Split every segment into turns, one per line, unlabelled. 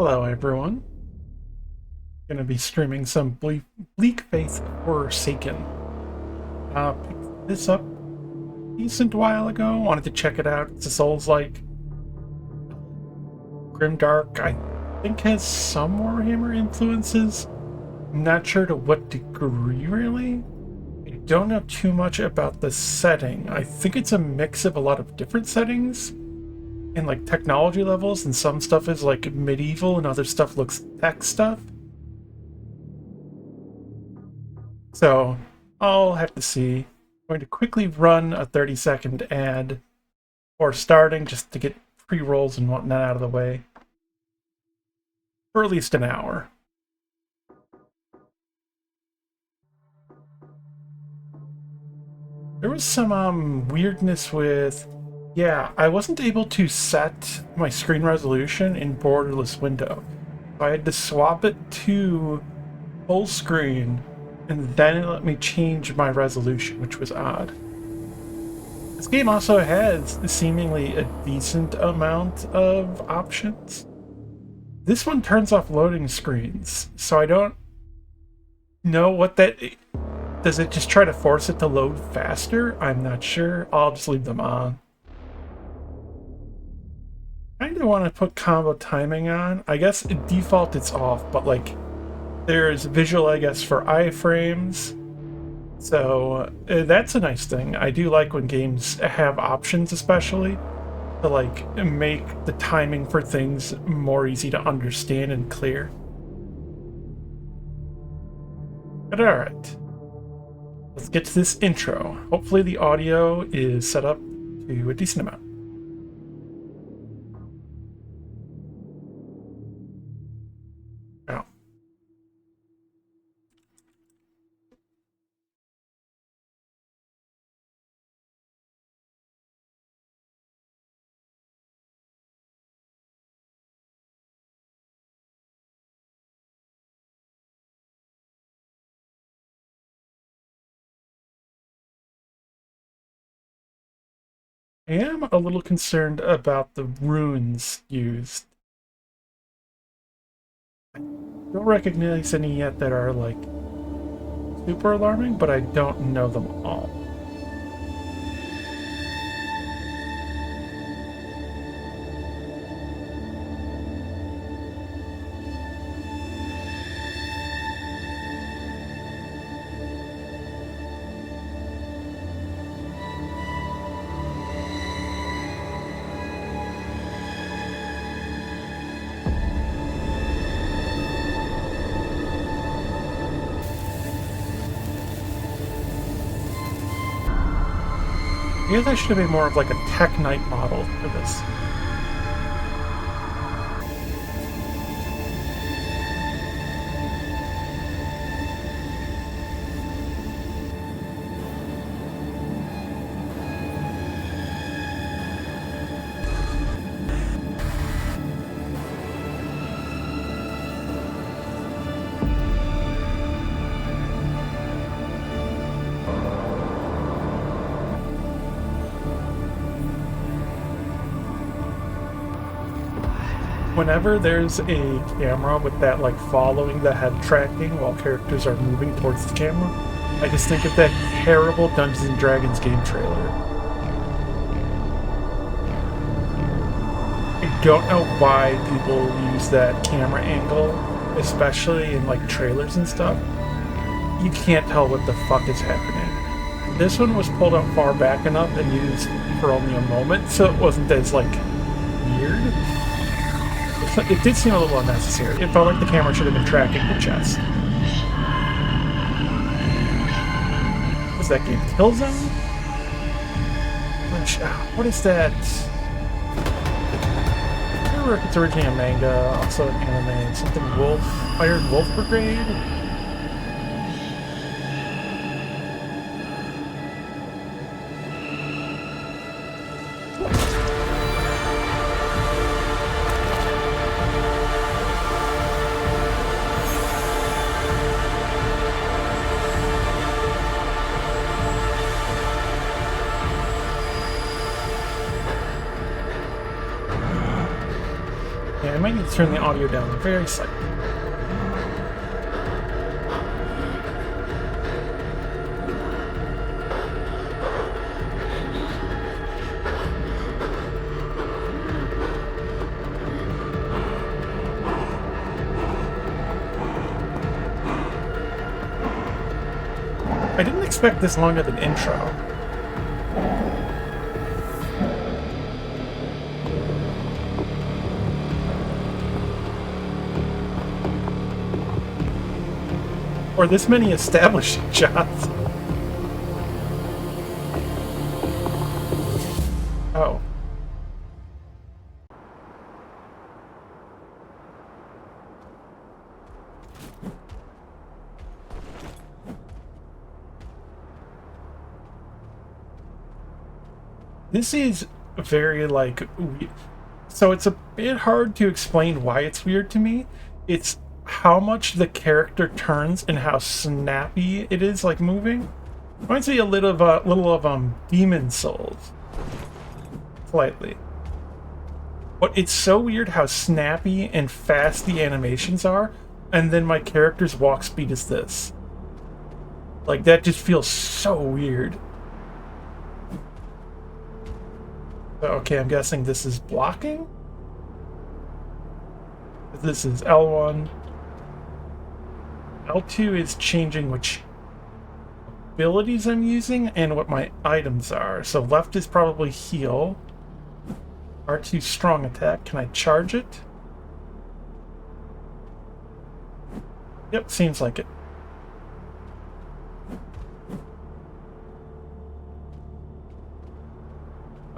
Hello everyone. Gonna be streaming some Bleak Faith Forsaken. Picked this up a decent while ago. Wanted to check it out. It's a Souls-like. Grimdark, I think, has some Warhammer influences. I'm not sure to what degree, really. I don't know too much about the setting. I think it's a mix of a lot of different settings and like technology levels, and some stuff is like medieval and other stuff looks tech stuff. So I'll have to see. I'm going to quickly run a 30-second ad or starting just to get pre-rolls and whatnot out of the way for at least an hour. There was some weirdness with, yeah, I wasn't able to set my screen resolution in borderless window. I had to swap it to full screen, and then it let me change my resolution, which was odd. This game also has seemingly a decent amount of options. This one turns off loading screens, so I don't know what that... Does it just try to force it to load faster? I'm not sure. I'll just leave them on. I kind of want to put combo timing on. I guess default it's off, but like there's visual, I guess, for iframes. So that's a nice thing. I do like when games have options, especially to like make the timing for things more easy to understand and clear. But all right. Let's get to this intro. Hopefully the audio is set up to a decent amount. Now, I am a little concerned about the runes used. I don't recognize any yet that are like super alarming, but I don't know them all. I guess I should have made more of like a Tech Knight model for this. Whenever there's a camera with that like following the head tracking while characters are moving towards the camera, I just think of that terrible Dungeons and Dragons game trailer. I don't know why people use that camera angle, especially in like trailers and stuff. You can't tell what the fuck is happening. This one was pulled out far back enough and used for only a moment, so it wasn't as like weird. It did seem a little unnecessary. It felt like the camera should have been tracking the chest. Was that game Killzone? What is that? I remember if it's originally a manga, also an anime, something Wolf, Iron Wolf Brigade? I might need to turn the audio down very slightly. I didn't expect this long of an intro. Or this many establishing shots. Oh. This is very, like, so it's a bit hard to explain why it's weird to me. It's how much the character turns and how snappy it is, like, moving. Reminds me a little of Demon Souls. Slightly. But it's so weird how snappy and fast the animations are, and then my character's walk speed is this. Like, that just feels so weird. Okay, I'm guessing this is blocking? This is L1. L2 is changing which abilities I'm using and what my items are. So left is probably heal. R2 strong attack. Can I charge it? Yep, seems like it.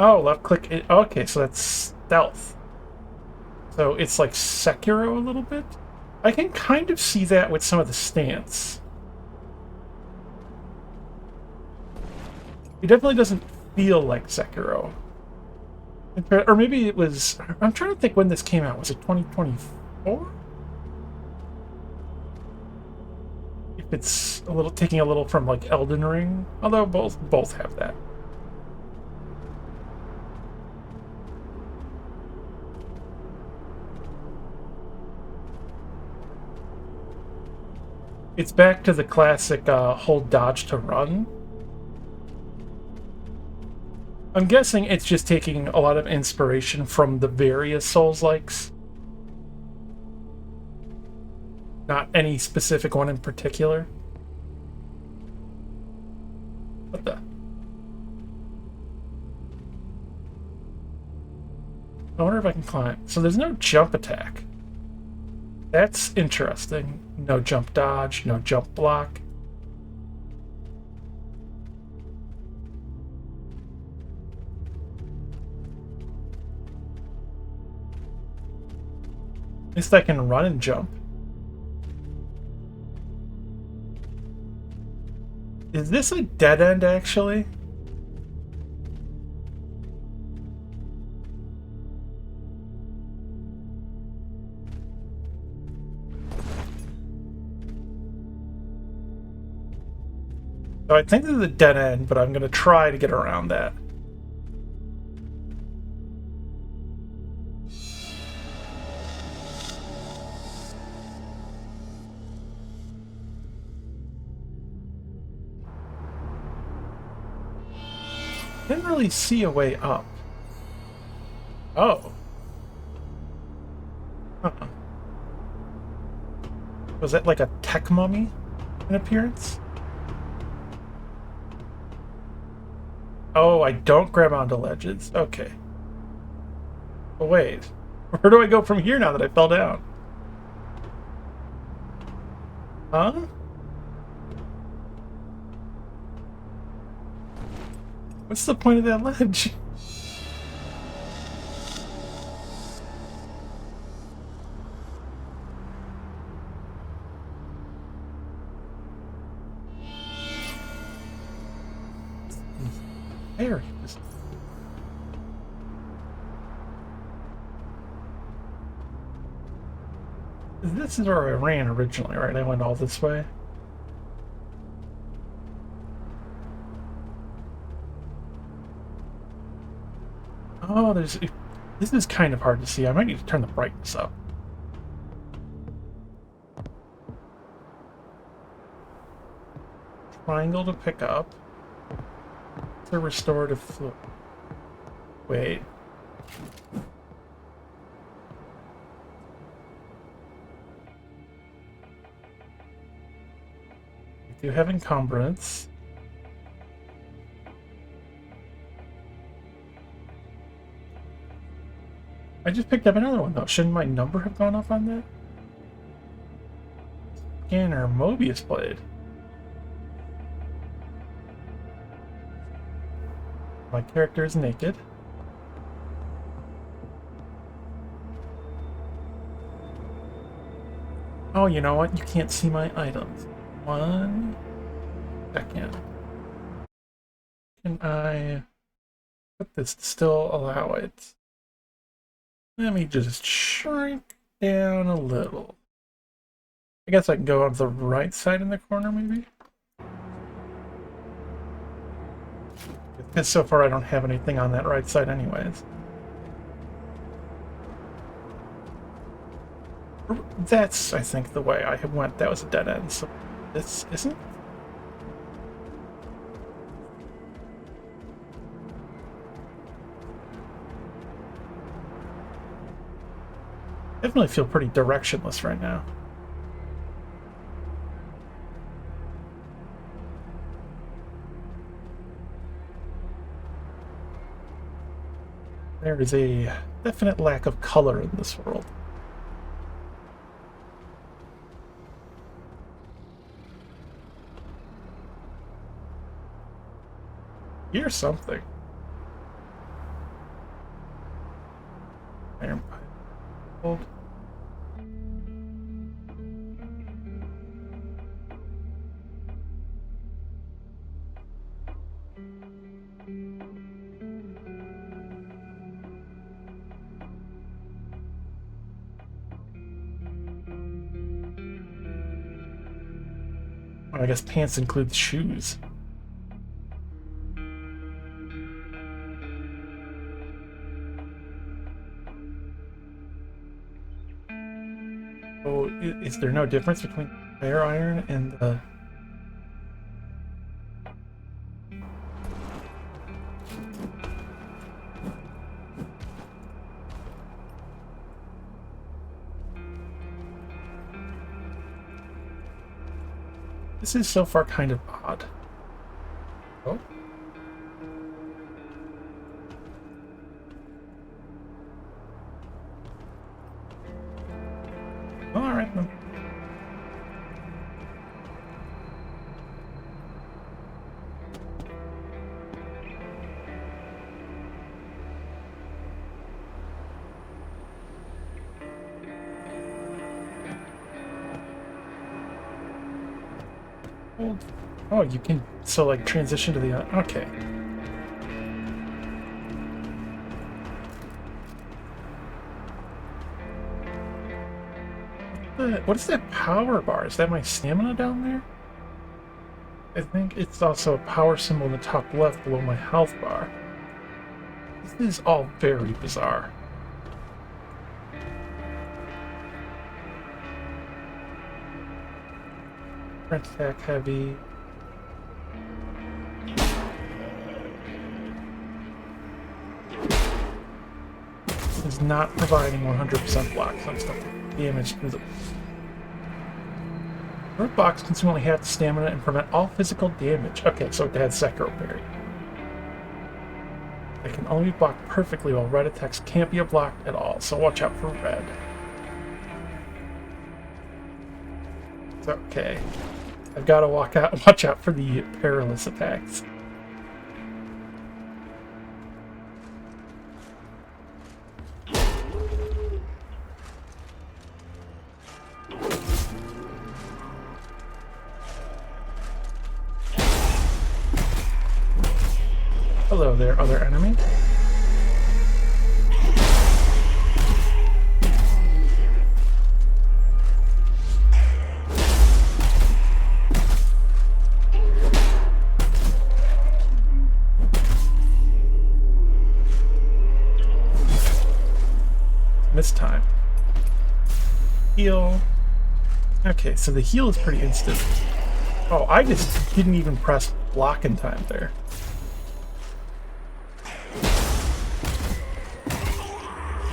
Oh, left click it. Okay, so that's stealth. So it's like Sekiro a little bit. I can kind of see that with some of the stance. It definitely doesn't feel like Sekiro. Or maybe it was... I'm trying to think when this came out. Was it 2024? If it's a little taking a little from like Elden Ring. Although both have that. It's back to the classic hold dodge to run. I'm guessing it's just taking a lot of inspiration from the various Souls-likes. Not any specific one in particular. What the? I wonder if I can climb. So there's no jump attack. That's interesting. No jump dodge, no jump block. At least I can run and jump. Is this a dead end, actually? So I think this is a dead end, but I'm going to try to get around that. Didn't really see a way up. Oh. Uh-uh. Was that like a tech mummy in appearance? Oh, I don't grab onto ledges. Okay. But wait. Where do I go from here now that I fell down? Huh? What's the point of that ledge? There. This is where I ran originally, right? I went all this way. Oh, there's... This is kind of hard to see. I might need to turn the brightness up. Triangle to pick up. To restorative fluid. Wait. We do have encumbrance. I just picked up another one though. Shouldn't my number have gone up on that? Scanner, Mobius blade. My character is naked. Oh, you know what? You can't see my items. 1 second. Can I put this to still allow it? Let me just shrink down a little. I guess I can go on the right side in the corner, maybe? Because so far I don't have anything on that right side anyways. That's, I think, the way I went. That was a dead end, so this isn't? I definitely feel pretty directionless right now. There is a definite lack of color in this world. Here's something. Iron pipe. Hold. Well, I guess pants include shoes. Oh, is there no difference between bare iron and the... This is so far kind of odd. Oh. All right then. Oh, you can so like transition to the okay. What is that power bar? Is that my stamina down there? I think it's also a power symbol in the top left below my health bar. This is all very bizarre. Front attack heavy. Is not providing 100% block, so I'm still damage through the... Root box consume only half the stamina and prevent all physical damage. Okay, so it had Sekiro parry. They can only be blocked perfectly while red attacks can't be blocked at all, so watch out for red. It's okay. I've got to watch out for the perilous attacks. Hello there, other enemy. this time. Heal. Okay, so the heal is pretty instant. Oh, I just didn't even press block in time there.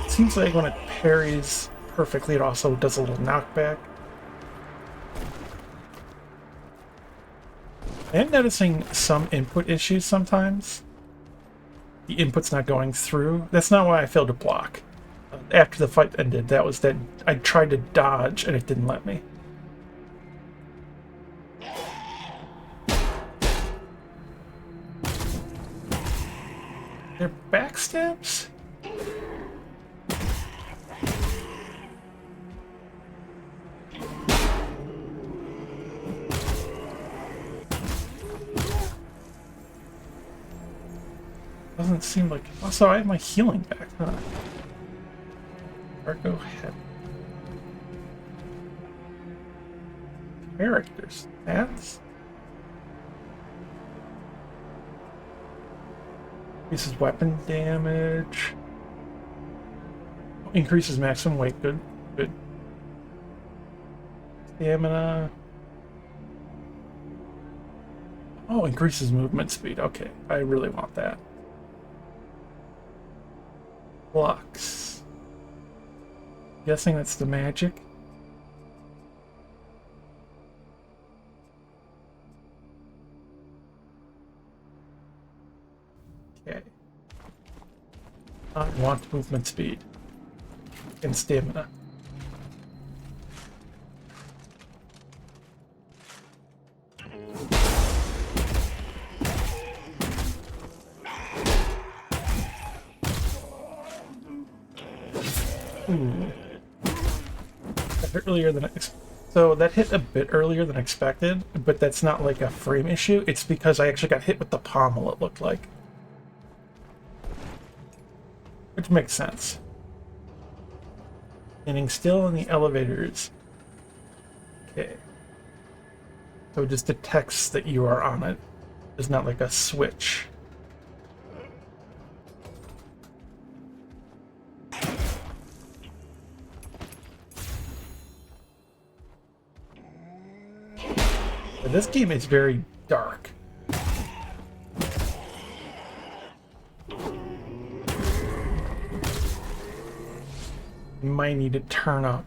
It seems like when it parries perfectly, it also does a little knockback. I am noticing some input issues sometimes. The input's not going through. That's not why I failed to block. After the fight ended, that was that I tried to dodge and it didn't let me. They're backstabs? Doesn't seem like... Also, I have my healing back, huh? Cargo head. Characters. Stats? Increases weapon damage. Increases maximum weight. Good. Good. Stamina. Oh, increases movement speed. Okay, I really want that. Blocks. Guessing that's the magic. Okay. I want movement speed and stamina. That hit earlier than so that hit a bit earlier than expected, but that's not like a frame issue. It's because I actually got hit with the pommel, it looked like. Which makes sense. Standing still in the elevators. Okay. So it just detects that you are on it. It's not like a switch. But this game is very dark. You might need to turn up.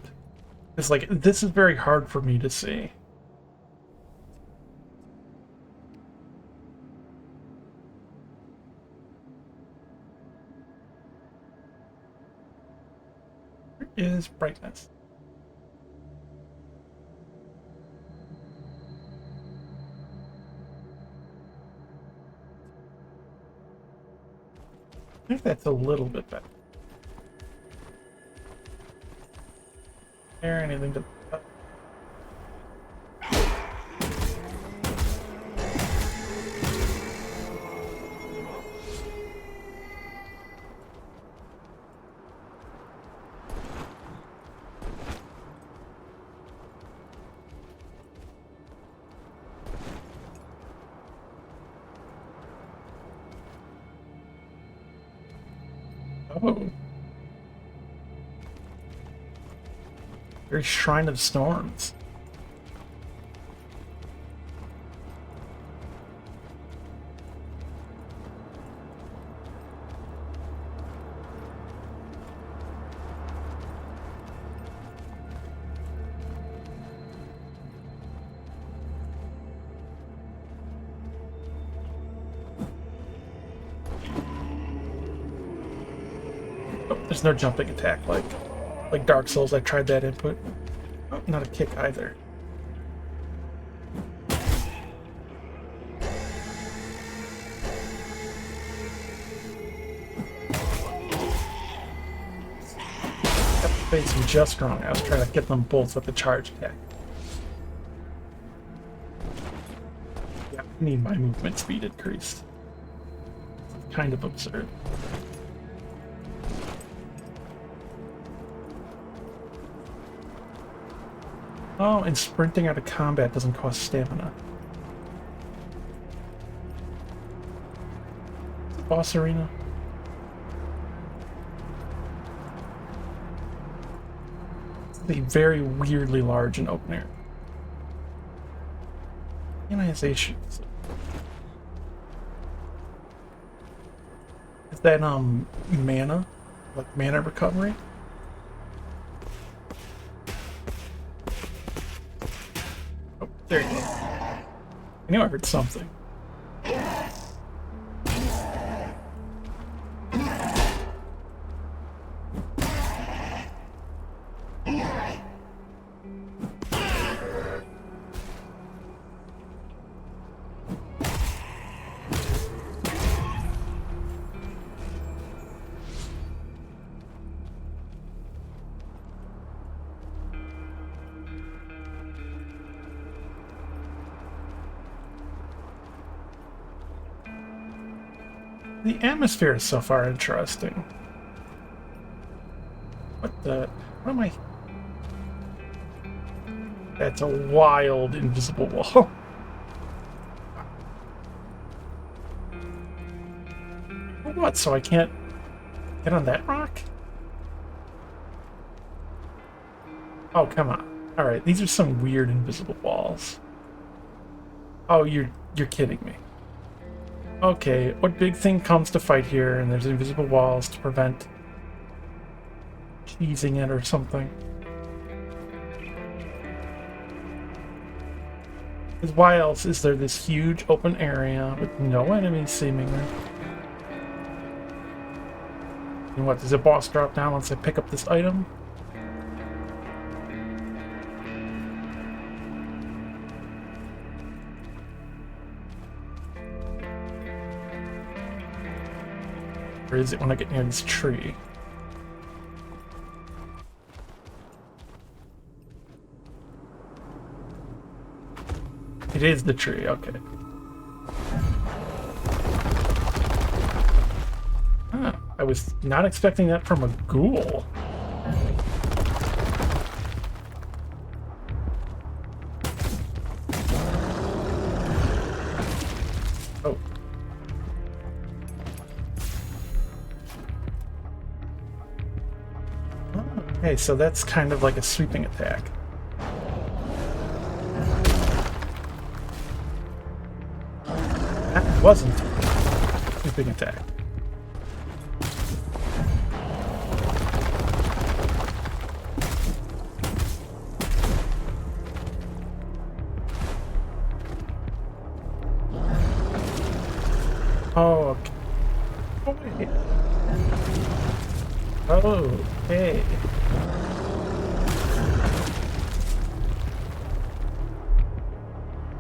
It's like, this is very hard for me to see. Where is brightness? I think that's a little bit better. There, anything to... Oh. Very Shrine of Storms. Oh, there's no jumping attack like Dark Souls. I tried that input. Oh, not a kick either. Got the face just wrong. I was trying to get them both with the charge attack. Yeah, I need my movement speed increased. It's kind of absurd. Oh, and sprinting out of combat doesn't cost stamina. Boss arena. be very weirdly large and open area. Ionization. Is that mana? Like mana recovery? Oh, there you go. I knew I heard something. The atmosphere is so far interesting. What am I? That's a wild invisible wall. What, so I can't get on that rock? Oh, come on. Alright, these are some weird invisible walls. Oh, you're kidding me. Okay, what big thing comes to fight here, and there's invisible walls to prevent cheesing it or something. Because why else is there this huge open area with no enemies seemingly? And what, does a boss drop down once I pick up this item? Or is it when I get near this tree? It is the tree, okay. Ah, I was not expecting that from a ghoul. Oh. Okay, so that's kind of like a sweeping attack. That wasn't a sweeping attack. Oh, okay. Oh, wait. Oh, okay.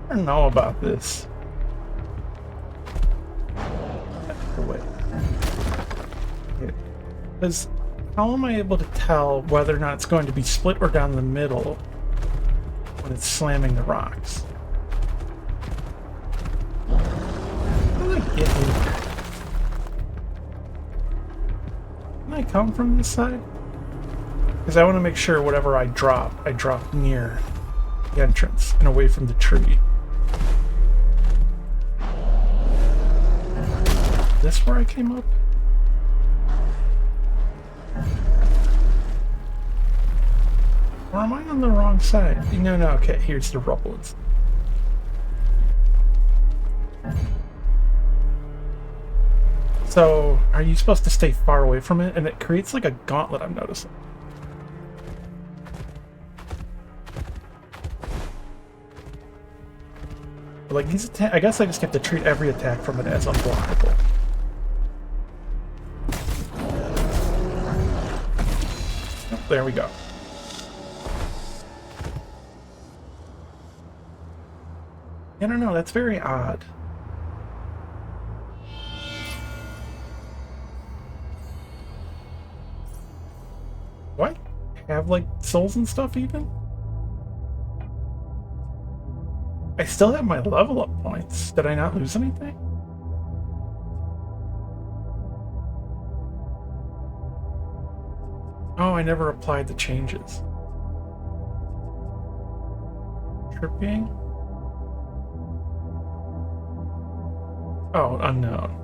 I don't know about this. That's the way. Because how am I able to tell whether or not it's going to be split or down the middle when it's slamming the rocks? How do I get in here? Can I come from this side? Because I want to make sure whatever I drop near the entrance and away from the tree. Is this where I came up? Or am I on the wrong side? No, okay, here's the rubbles. So, are you supposed to stay far away from it? And it creates like a gauntlet, I'm noticing. But like these attacks, I guess I just have to treat every attack from it as unblockable. Oh, there we go. I don't know, that's very odd. Do I have like souls and stuff even? I still have my level up points. Did I not lose anything? Oh, I never applied the changes. Tripping? Oh, unknown.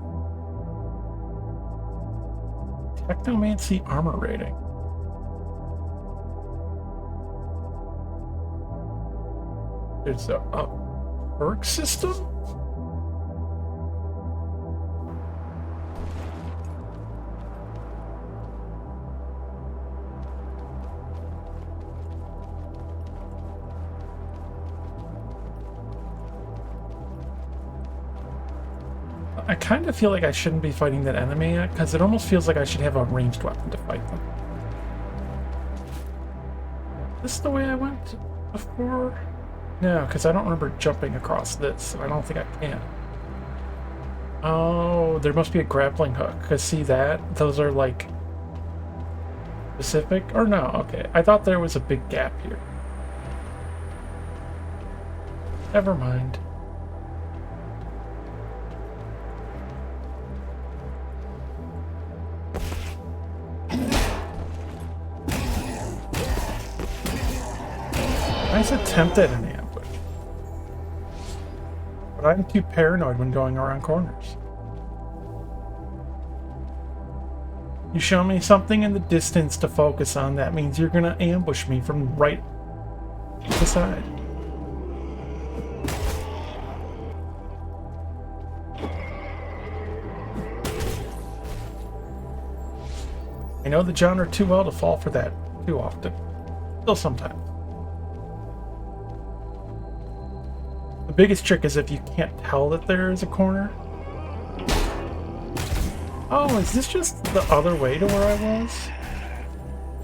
Technomancy armor rating. There's a perk system? I kind of feel like I shouldn't be fighting that enemy yet, because it almost feels like I should have a ranged weapon to fight them. Is this the way I went before? No, because I don't remember jumping across this, so I don't think I can. Oh, there must be a grappling hook, because see that? Those are like specific? Or no, okay. I thought there was a big gap here. Never mind. Nice attempt at an ambush. But I'm too paranoid when going around corners. You show me something in the distance to focus on, that means you're gonna ambush me from right to the side. I know the genre too well to fall for that too often. Still sometimes. The biggest trick is if you can't tell that there is a corner. Oh, is this just the other way to where I was?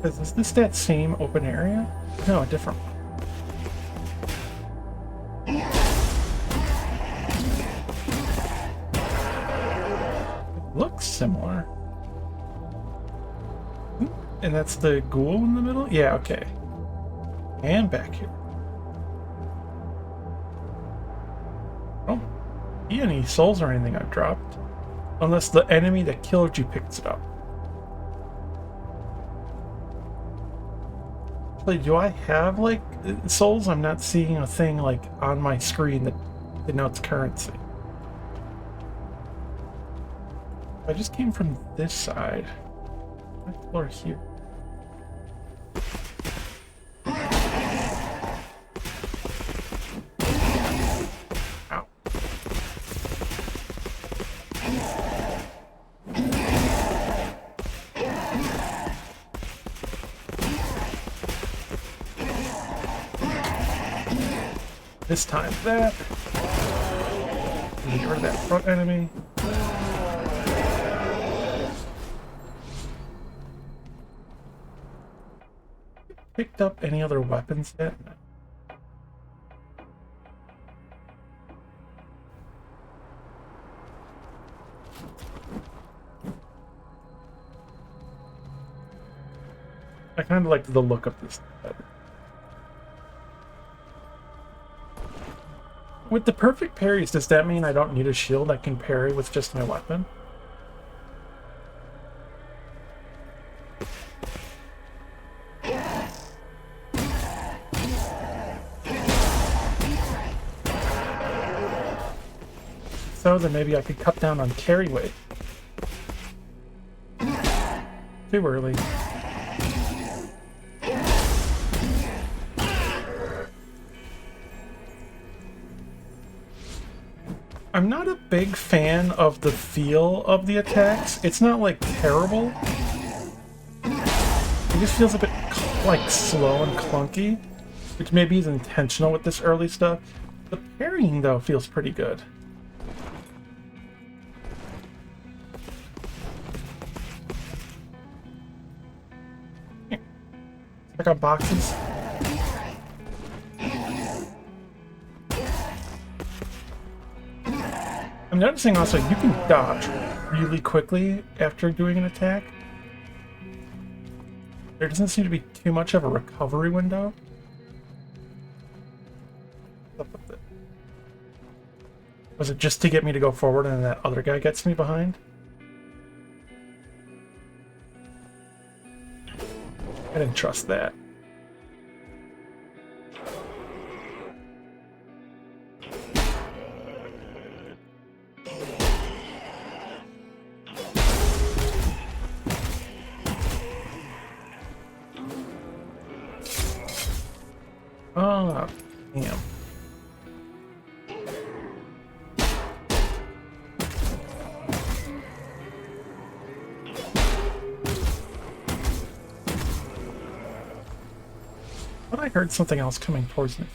Is this that same open area? No, a different one. It looks similar. And that's the ghoul in the middle? Yeah, okay. And back here. Oh, see any souls or anything I've dropped. Unless the enemy that killed you picks it up. Actually, do I have, like, souls? I'm not seeing a thing, like, on my screen that denotes currency. I just came from this side. Let's explore here. Ow. This time that. Get rid of that front enemy. Picked up any other weapons yet? I kind of like the look of this better. With the perfect parries, does that mean I don't need a shield? I can parry with just my weapon? So then maybe I could cut down on carry weight. Too early. I'm not a big fan of the feel of the attacks. It's not like terrible. It just feels a bit like slow and clunky, which maybe is intentional with this early stuff. The parrying though feels pretty good. Check out boxes. I'm noticing also you can dodge really quickly after doing an attack. There doesn't seem to be too much of a recovery window. Was it just to get me to go forward and that other guy gets me behind? I didn't trust that. Oh, damn. But I heard something else coming towards me.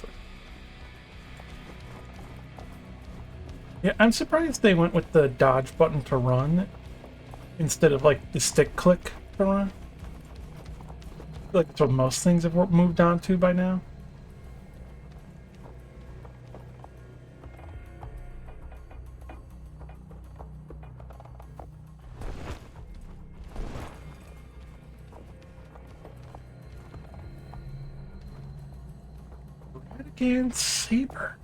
Yeah, I'm surprised they went with the dodge button to run instead of like the stick click to run. I feel like that's what most things have moved on to by now. Radigan Saber.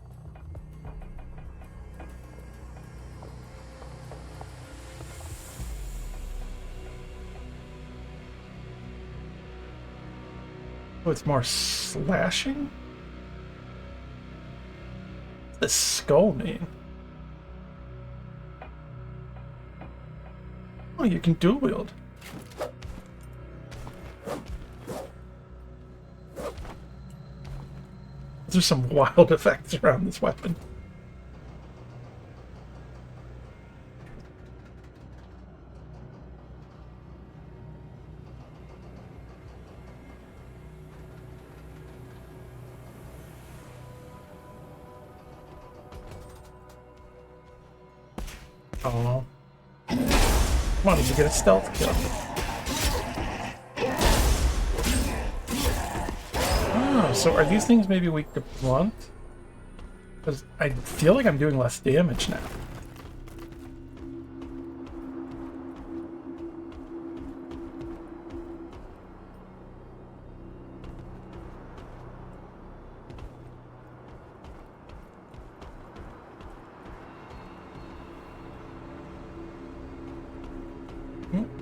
Oh, it's more slashing? What's the skull mean? Oh, you can dual wield. There's some wild effects around this weapon. Oh. Come on, did you get a stealth kill? Oh, so are these things maybe weak to blunt? Because I feel like I'm doing less damage now.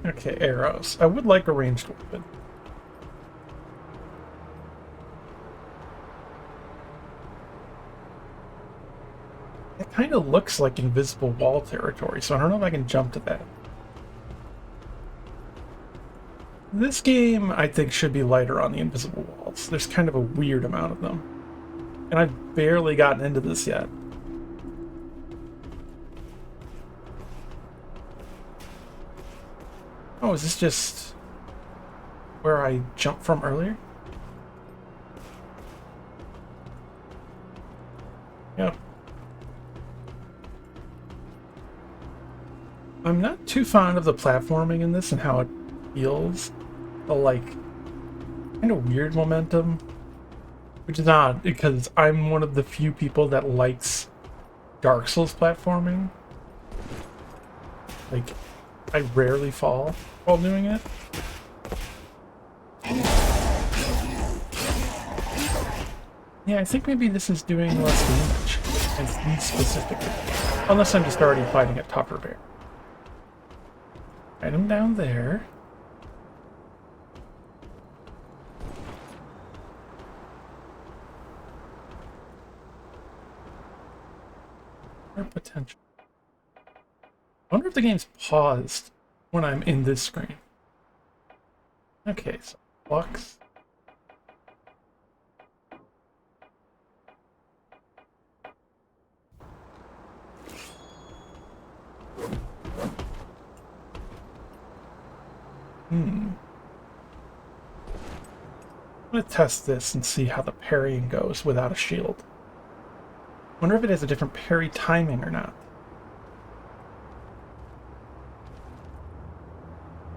Okay, arrows. I would like a ranged weapon. It kind of looks like invisible wall territory, so I don't know if I can jump to that. This game, I think, should be lighter on the invisible walls. There's kind of a weird amount of them. And I've barely gotten into this yet. Oh, is this just where I jumped from earlier? Yep. I'm not too fond of the platforming in this and how it feels. The, like, kind of weird momentum. Which is odd, because I'm one of the few people that likes Dark Souls platforming. Like, I rarely fall while doing it. Yeah, I think maybe this is doing less damage. At least specifically. Unless I'm just already fighting a tougher bear. Item down there. Or potential. I wonder if the game's paused when I'm in this screen. Okay, so Lux. I'm gonna test this and see how the parrying goes without a shield. Wonder if it has a different parry timing or not.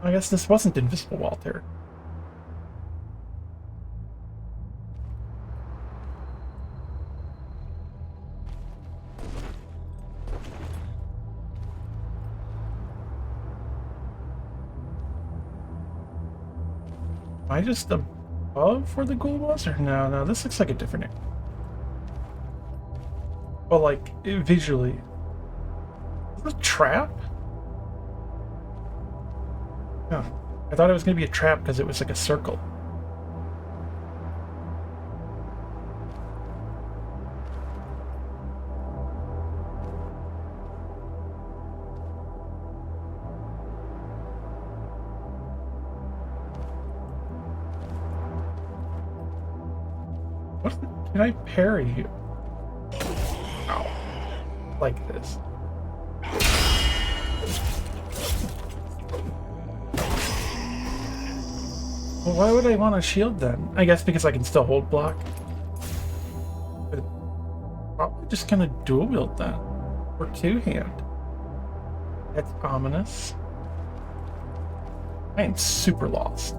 I guess this wasn't invisible wall there. Am I just above where the ghoul was? Or no, this looks like a different area. Well, like, visually. Is this a trap? Oh, I thought it was going to be a trap because it was like a circle. What can I parry you? Ow. Like this. Well, why would I want a shield then? I guess because I can still hold block. But probably just gonna dual wield then. Or two-hand. That's ominous. I am super lost.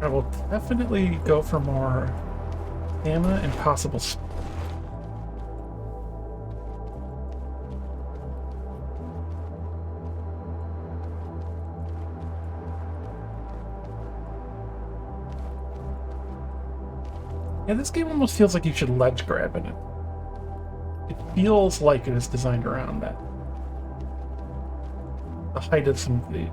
I will definitely go for more stamina and possible speed. Yeah, this game almost feels like you should ledge grab in it. It feels like it is designed around that. The height of some of these.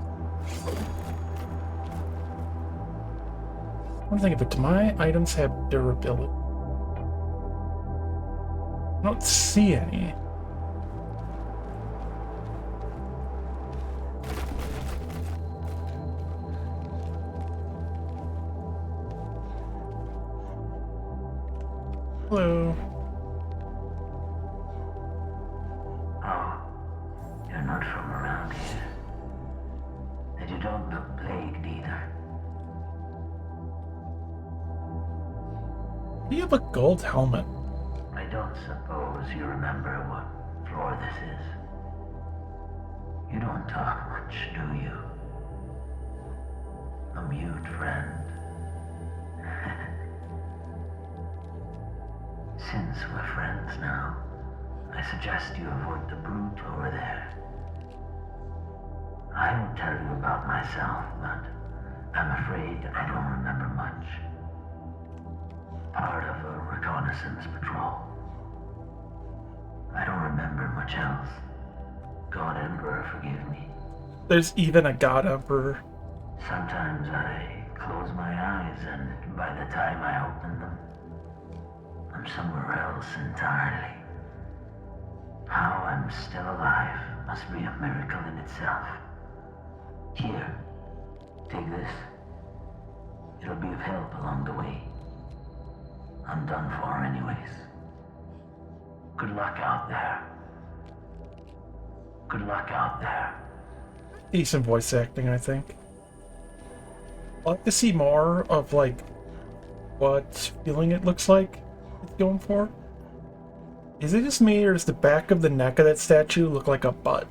I'm thinking, but do my items have durability? I don't see any. Hello.
Oh, you're not from around here. And you don't look plagued either.
You have a gold helmet.
I don't suppose you remember what floor this is. You don't talk much, do you? A mute friend. Since we're friends now, I suggest you avoid the brute over there. I will tell you about myself, but I'm afraid I don't remember much. Part of a reconnaissance patrol. I don't remember much else. God Emperor, forgive me.
There's even a God Emperor.
Sometimes I close my eyes, and by the time I open them, I'm somewhere else entirely. How I'm still alive must be a miracle in itself. Here, take this. It'll be of help along the way. I'm done for anyways. Good luck out there. Good luck out there.
Decent voice acting, I think. I'd like to see more of, like, what feeling it looks like it's going for. Is it just me, or does the back of the neck of that statue look like a butt?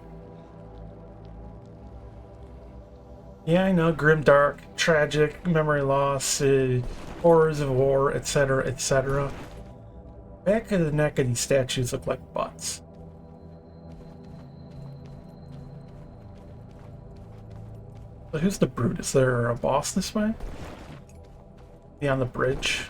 Yeah, I know, Grimdark, tragic, memory loss, horrors of war, etc., etc. Back of the neck of these statues look like butts. So who's the brute? Is there a boss this way? Yeah, on the bridge.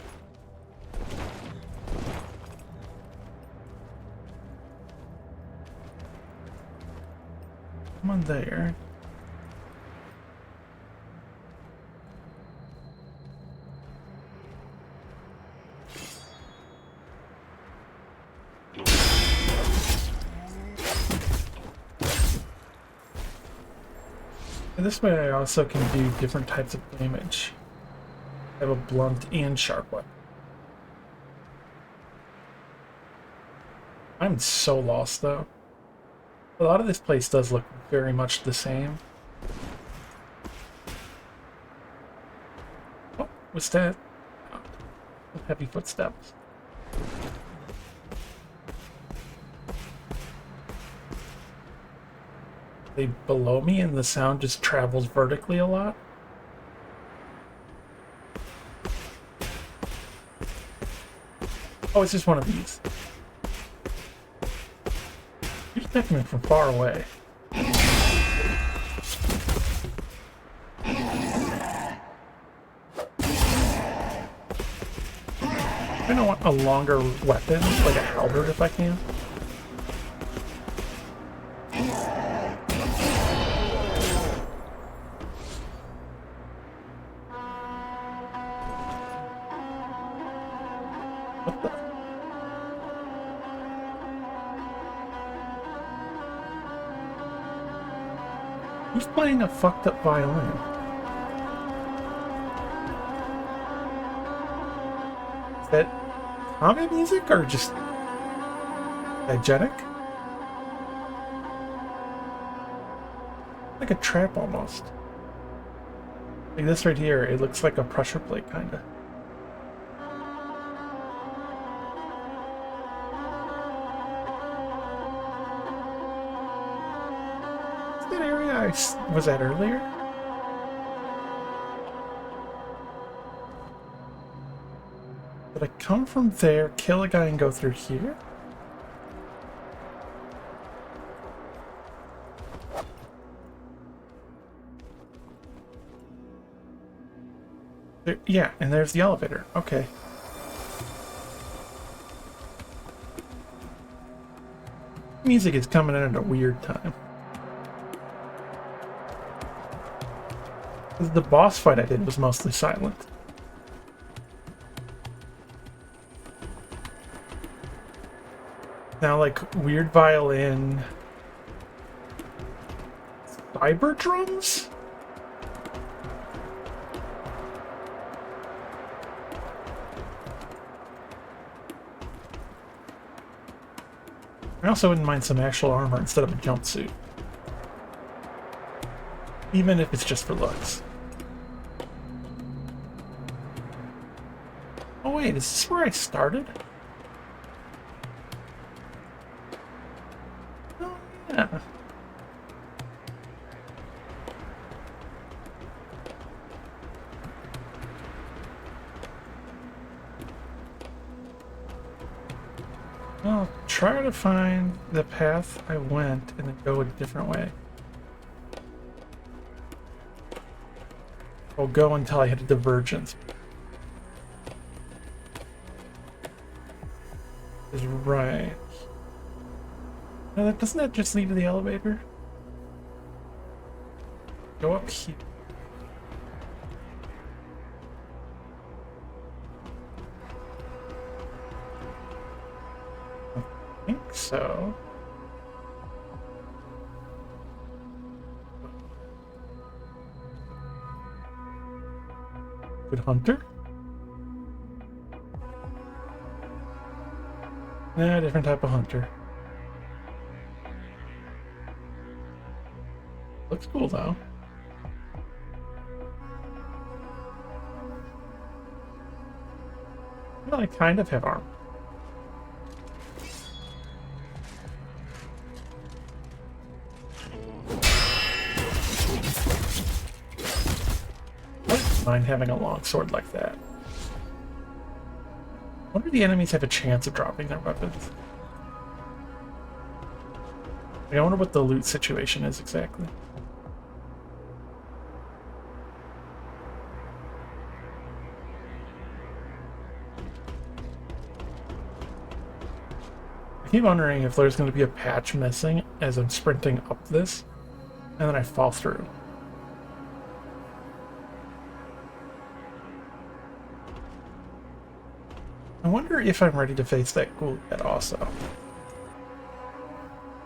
Come on there. And this way I also can do different types of damage. I have a blunt and sharp weapon. I'm so lost though. A lot of this place does look very much the same. Oh, what's that? Oh, heavy footsteps. They below me and the sound just travels vertically a lot. Oh, it's just one of these. You're attacking me from far away. I don't want a longer weapon, like a halberd if I can. What the? Who's playing a fucked up violin? Is that comic music or just Hygienic? Like a trap almost. Like this right here, it looks like a pressure plate, kinda. Is that area was at earlier? Did I come from there, kill a guy, and go through here? Yeah, and there's the elevator. Okay. Music is coming in at a weird time. The boss fight I did was mostly silent. Now, like, weird violin... cyber drums? I also wouldn't mind some actual armor instead of a jumpsuit. Even if it's just for looks. Oh wait, is this where I started? Oh yeah. I'll try to find the path I went and then go a different way. I'll go until I hit a divergence. Is right. No, doesn't that just lead to the elevator? Go up here. I think so. Good hunter? Nah, different type of hunter. Looks cool though. Well, I kind of have armor. I wouldn't mind having a long sword like that. I wonder if the enemies have a chance of dropping their weapons. I wonder what the loot situation is exactly. I keep wondering if there's going to be a patch missing as I'm sprinting up this, and then I fall through. I wonder if I'm ready to face that ghoul yet also.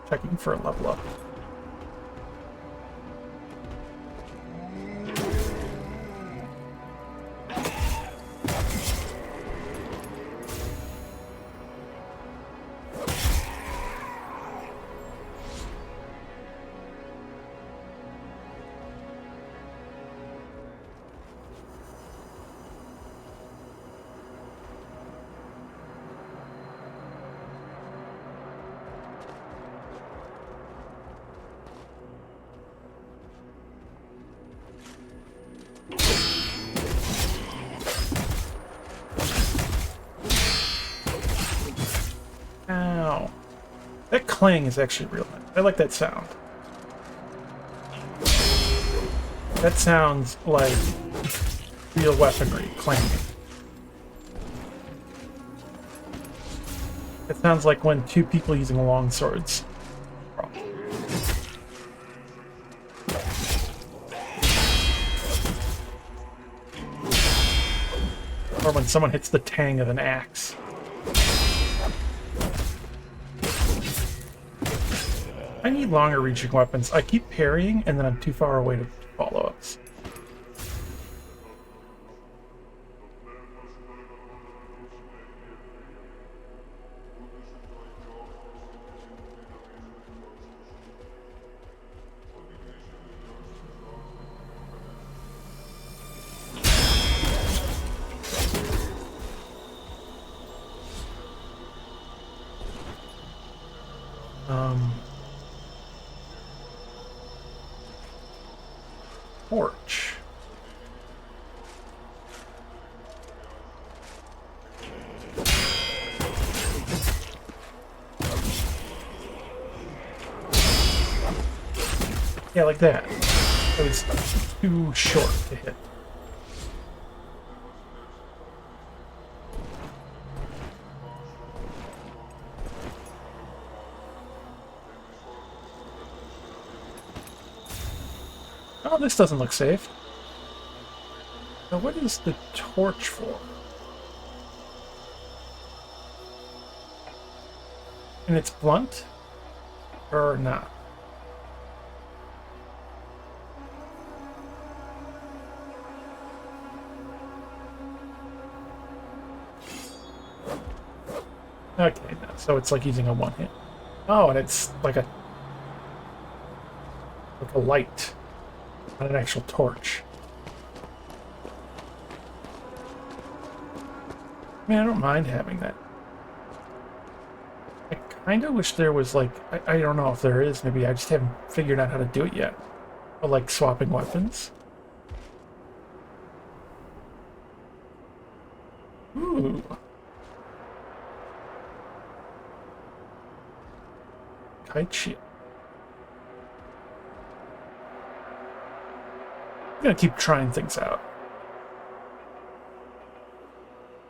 Checking for a level up. Ow. That clang is actually real nice. I like that sound. That sounds like real weaponry clanging. It sounds like when two people using long swords. Or when someone hits the tang of an axe. I need longer reaching weapons. I keep parrying and then I'm too far away to follow ups. Um, torch. Yeah, like that. It was too short to hit. Oh, this doesn't look safe. Now, what is the torch for? And it's blunt? Or not? Okay, no, so it's like using a one hit. Oh, and it's like a light, not an actual torch. I mean, I don't mind having that. I kind of wish there was like, I don't know if there is, maybe I just haven't figured out how to do it yet. But like swapping weapons. Ooh. Kite shield. I'm gonna keep trying things out.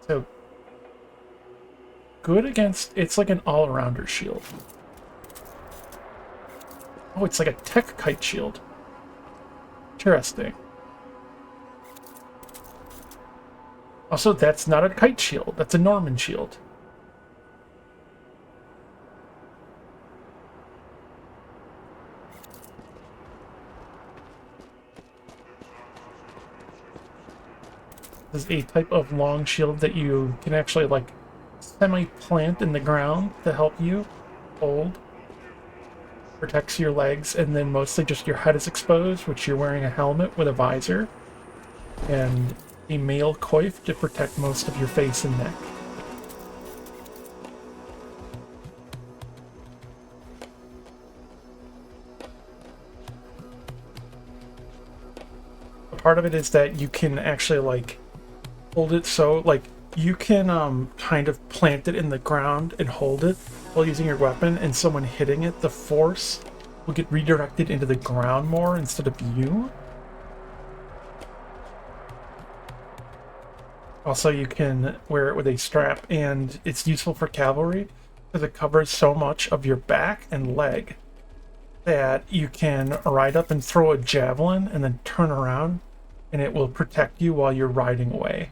So, good against, it's like an all-arounder shield. Oh, it's like a tech kite shield. Interesting. Also, that's not a kite shield, that's a Norman shield. This is a type of long shield that you can actually like semi-plant in the ground to help you hold. Protects your legs, and then mostly just your head is exposed, which you're wearing a helmet with a visor. And a male coif to protect most of your face and neck. Part of it is that you can actually like hold it so like you can kind of plant it in the ground and hold it while using your weapon, and someone hitting it, the force will get redirected into the ground more instead of you. Also, you can wear it with a strap, and it's useful for cavalry because it covers so much of your back and leg that you can ride up and throw a javelin and then turn around, and it will protect you while you're riding away.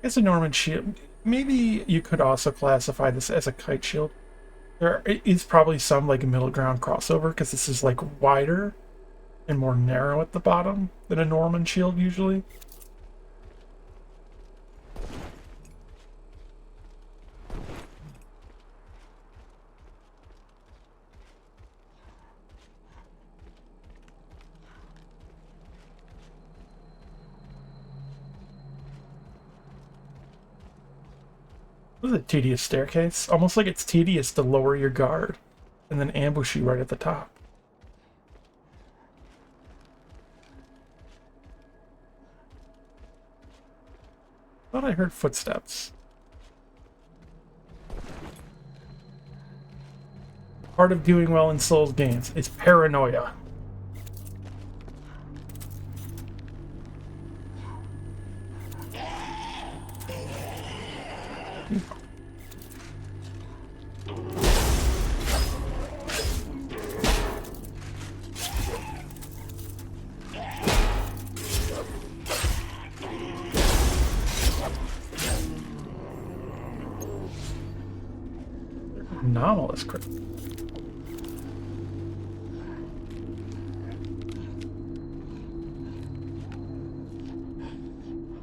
It's a Norman shield. Maybe you could also classify this as a kite shield. There is probably some like middle ground crossover because this is like wider and more narrow at the bottom than a Norman shield usually. This is a tedious staircase. Almost like it's tedious to lower your guard and then ambush you right at the top. Thought I heard footsteps. Part of doing well in Souls games is paranoia. Anomalous crit.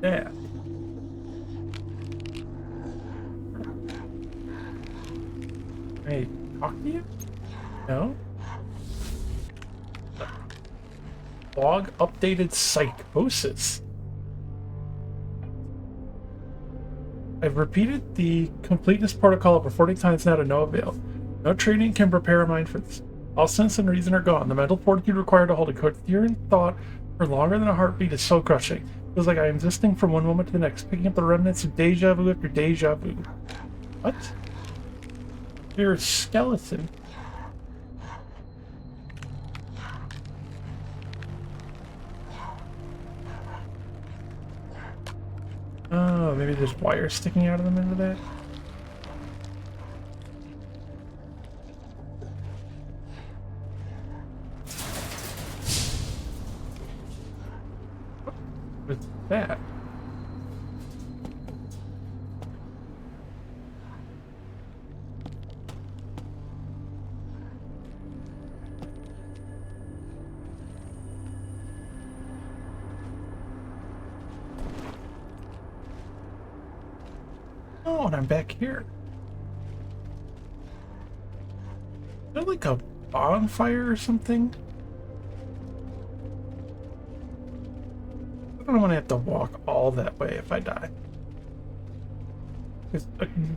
Yeah. Hey, talk to you? No? Log updated psychosis. I've repeated the completeness protocol over 40 times now to no avail. No training can prepare a mind for this. All sense and reason are gone. The mental fortitude required to hold a coherent thought for longer than a heartbeat is so crushing. It feels like I am existing from one moment to the next, picking up the remnants of deja vu after deja vu. What? You're a skeleton. Oh, maybe there's wires sticking out of them into that? What's that? Oh, and I'm back here. Is there like a bonfire or something? I don't want to have to walk all that way if I die. 'Cause,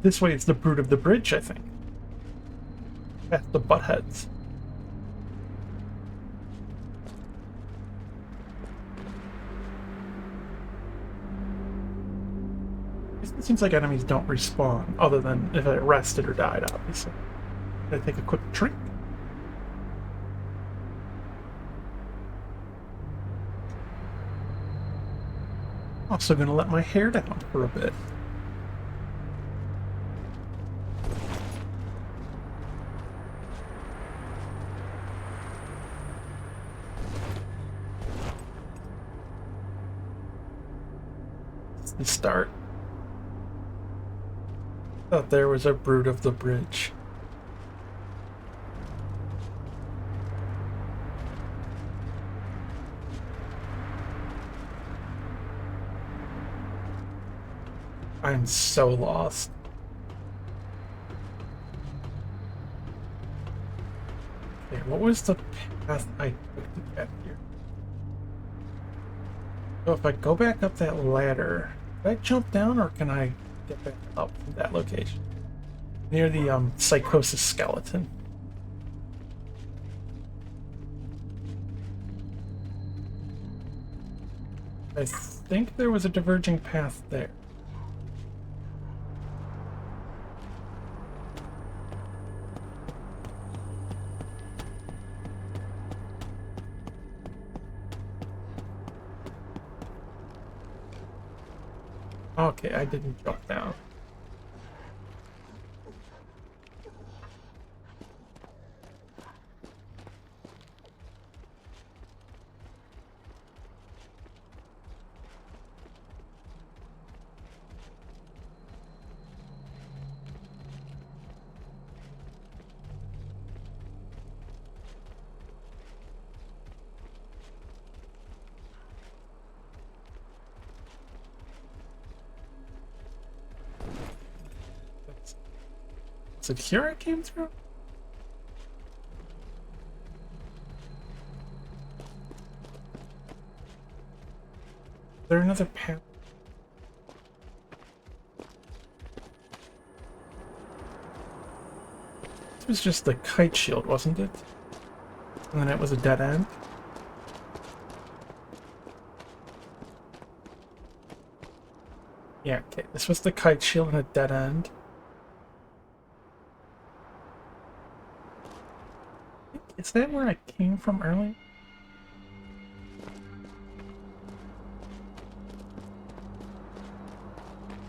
this way it's the Brood of the Bridge, I think. Past the Buttheads. It seems like enemies don't respawn, other than if I rested or died, obviously. Gotta take a quick drink. Also gonna let my hair down for a bit. It's the start. Thought there was a Brood of the Bridge. I'm so lost. Okay, what was the path I took to get here? So if I go back up that ladder, can I jump down or can I get back up from that location? Near the psychosis skeleton. I think there was a diverging path there. Okay, I didn't jump down. Is it here I came through? Is there another path? This was just the kite shield, wasn't it? And then it was a dead end? Yeah, okay. This was the kite shield and a dead end. Is that where I came from earlier?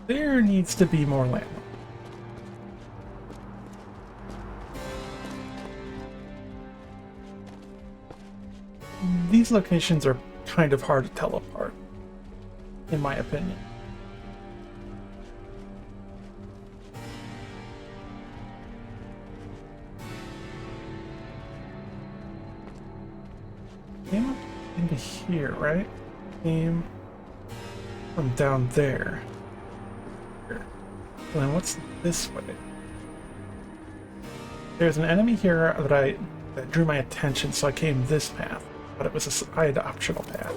There needs to be more land. These locations are kind of hard to tell apart, in my opinion. Came up into here, right? Came from down there. Here. And then what's this way? There's an enemy here that drew my attention, so I came this path. But it was a side optional path.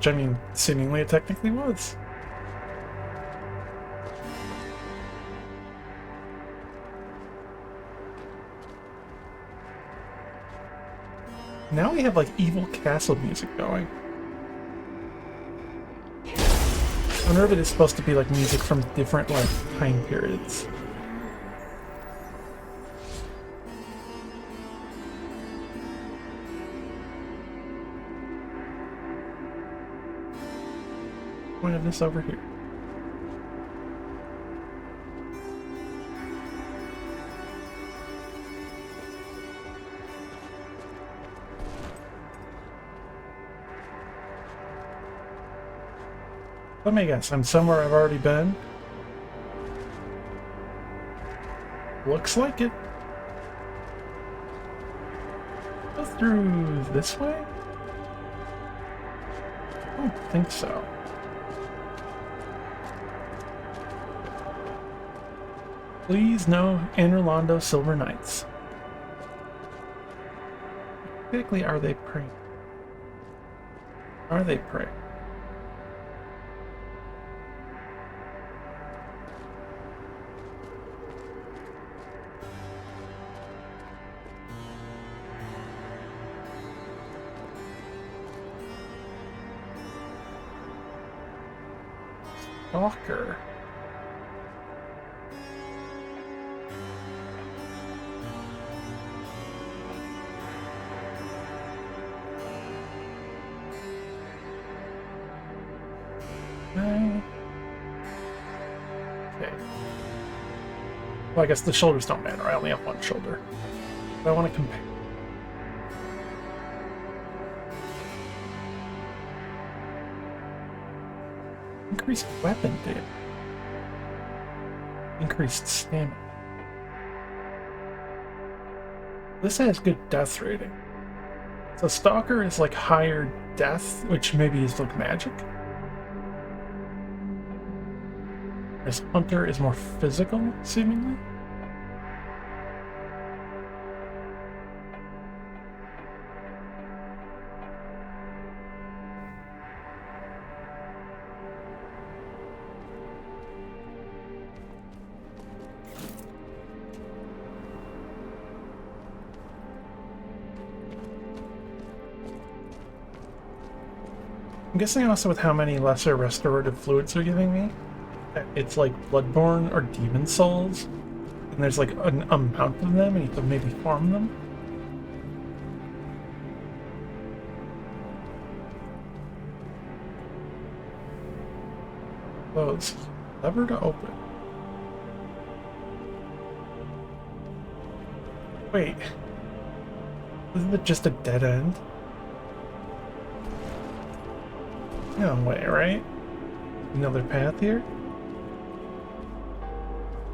which I mean, seemingly it technically was. Now we have like evil castle music going. I wonder if it is supposed to be like music from different like time periods. We have this over here. Let me guess, I'm somewhere I've already been. Looks like it. Go through this way? I don't think so. Please no Anorlando Silver Knights. What exactly are they praying? Are they praying? Stalker. Okay. Well, I guess the shoulders don't matter. I only have one shoulder. But I want to compare. Increased weapon damage. Increased stamina. This has good death rating. So Stalker is like higher death, which maybe is like magic. Whereas Hunter is more physical, seemingly. I'm guessing also with how many lesser restorative fluids they're giving me, it's like Bloodborne or Demon Souls, and there's like an amount of them, and you can maybe farm them. Close. Lever to open. Wait. Isn't it just a dead end? No way, right? Another path here?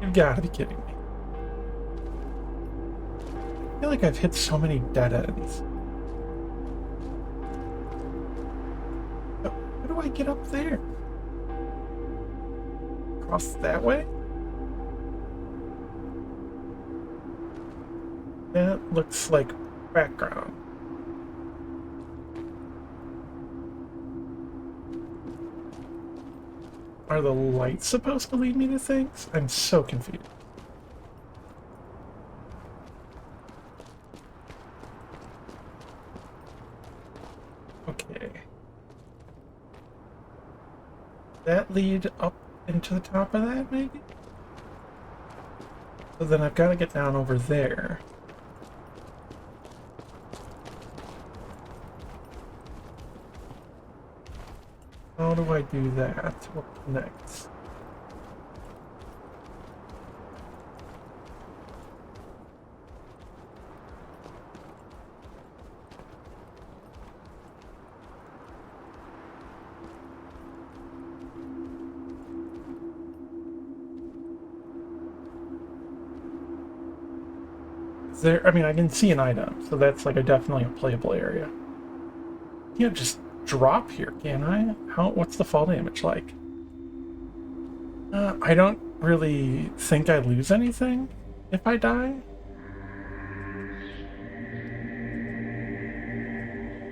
You've got to be kidding me. I feel like I've hit so many dead ends. But how do I get up there? Across that way? That looks like background. Are the lights supposed to lead me to things? I'm so confused. Okay. That lead up into the top of that, maybe? So then I've got to get down over there. How do I do that? What connects? Is there, I mean, I can see an item, so that's like definitely a playable area. Yeah, just drop here, can I? What's the fall damage like? I don't really think I lose anything if I die.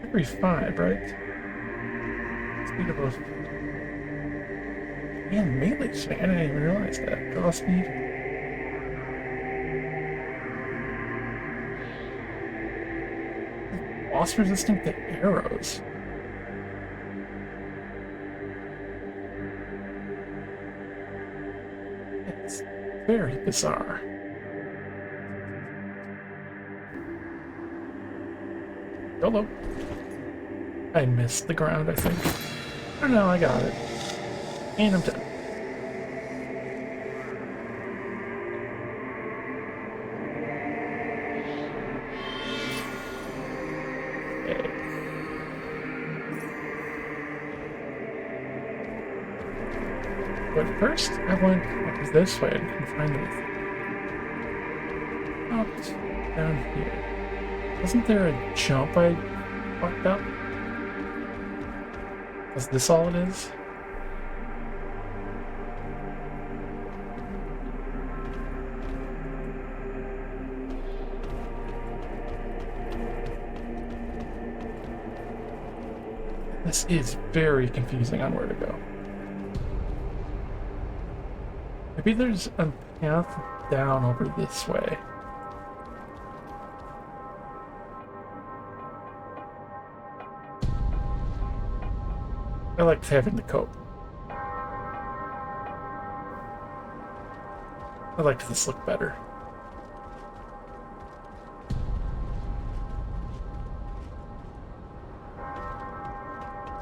Every 5, right? Speed of both. And melee swing. I didn't even realize that. Draw speed. Boss resistant to arrows. It's very bizarre. YOLO. I missed the ground, I think. Oh no, I got it. And I'm dead. Okay. But first, I went up this way and couldn't find anything. Up, down here. Wasn't there a jump I fucked up? Is this all it is? This is very confusing on where to go. Maybe there's a path down over this way. I liked having the coat. I liked this look better.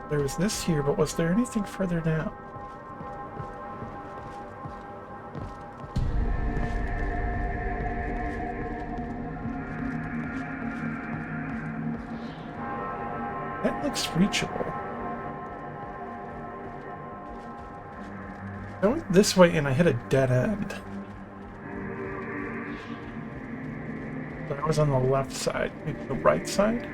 There was this here, but was there anything further down? That looks reachable. I went this way and I hit a dead end. But I was on the left side, maybe the right side?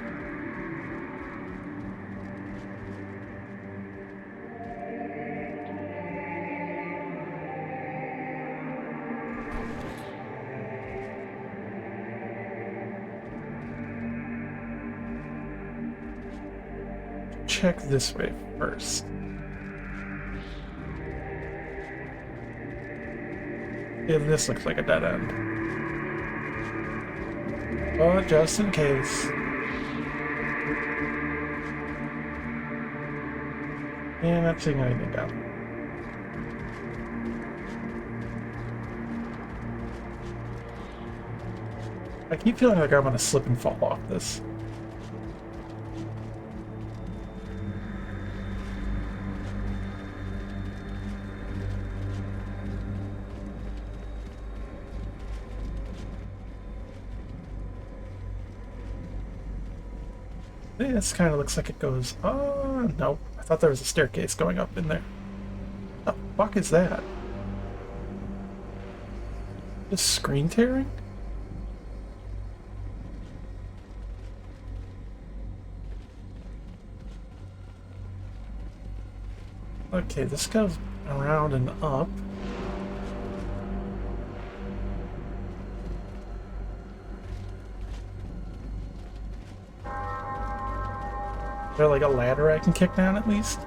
Check this way first. Yeah, this looks like a dead end. But just in case. And not seeing anything down. I keep feeling like I'm gonna slip and fall off this. This kind of looks like it goes... Oh, no. I thought there was a staircase going up in there. What the fuck is that? Just screen tearing? Okay, this goes around and up. Is there like a ladder I can kick down at least?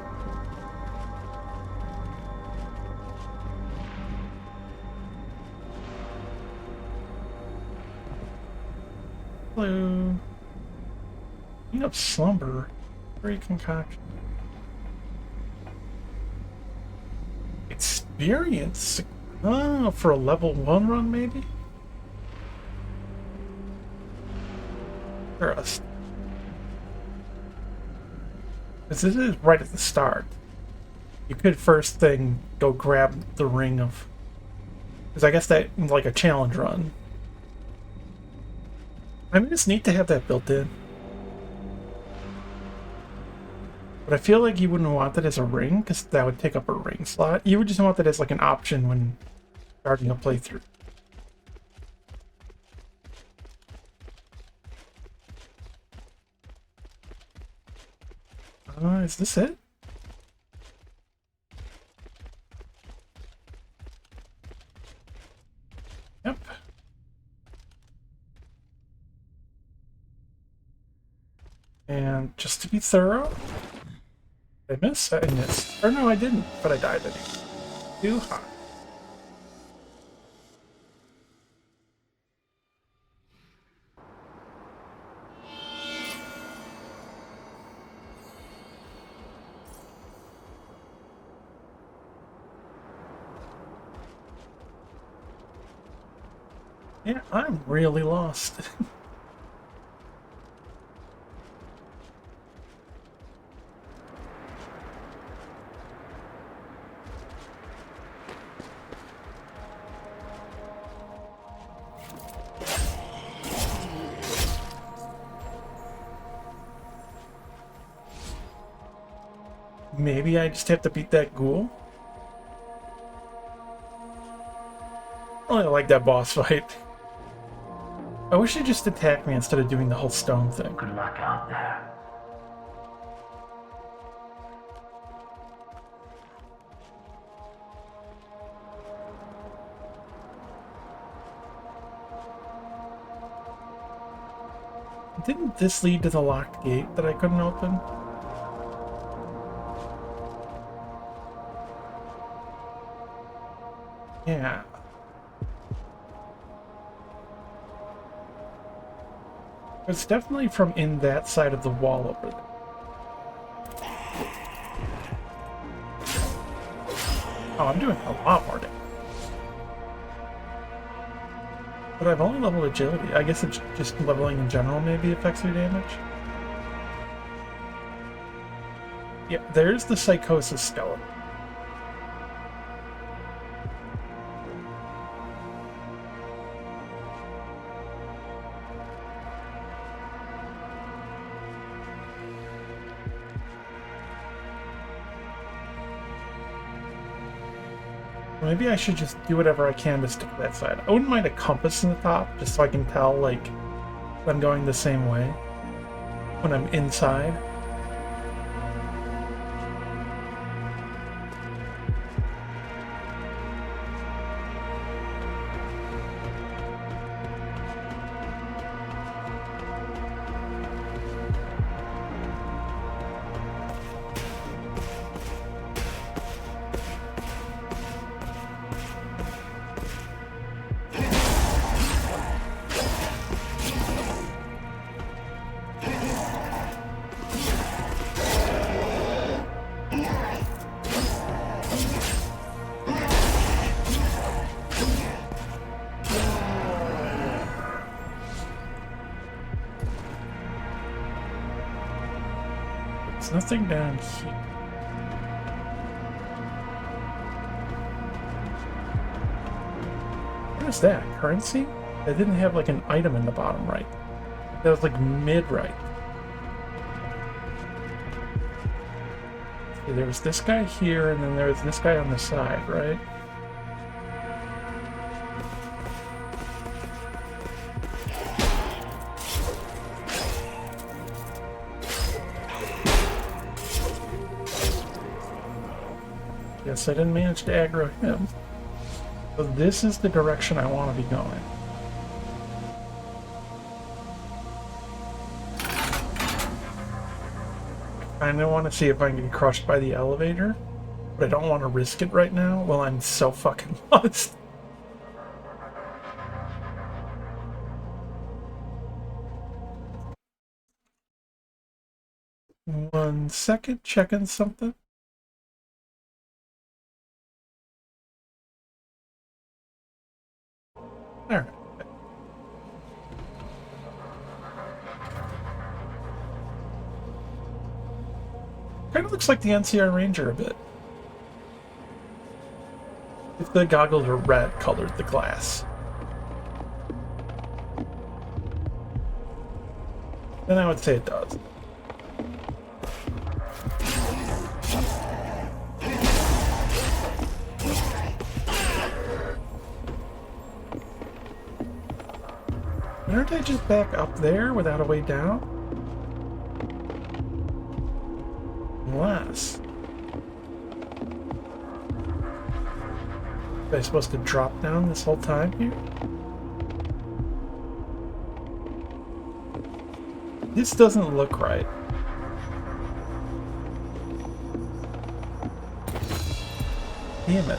Hello. Clean up slumber. Free concoction. Experience? Oh, for a level 1 run maybe? Trust. Because this is right at the start. You could first thing go grab the ring of... Because I guess that like a challenge run. I mean, it's neat to have that built in. But I feel like you wouldn't want that as a ring, because that would take up a ring slot. You would just want that as like an option when starting a playthrough. Is this it? Yep. And just to be thorough, I I miss? I missed. Or no, I didn't, but I died anyway. Too high. Yeah, I'm really lost. Maybe I just have to beat that ghoul? Oh, I like that boss fight. I wish he'd just attack me instead of doing the whole stone thing.
Good luck out there.
Didn't this lead to the locked gate that I couldn't open? Yeah. It's definitely from in that side of the wall over there. Oh, I'm doing a lot more damage. But I've only leveled agility. I guess it's just leveling in general maybe affects your damage. Yeah, there's the psychosis skeleton. Maybe I should just do whatever I can to stick to that side. I wouldn't mind a compass in the top, just so I can tell, like, if I'm going the same way when I'm inside. There's nothing down here. What is that? Currency? They didn't have like an item in the bottom right. That was like mid-right. See, there was this guy here, and then there was this guy on the side, right? Yes, I didn't manage to aggro him. So this is the direction I want to be going. I kinda want to see if I can get crushed by the elevator, but I don't want to risk it right now while I'm so fucking lost. One second, checking something. Alright. Kind of looks like the NCR Ranger a bit. If the goggles are red colored, the glass. Then I would say it does. Aren't I just back up there without a way down? Unless... am I supposed to drop down this whole time here? This doesn't look right. Damn it.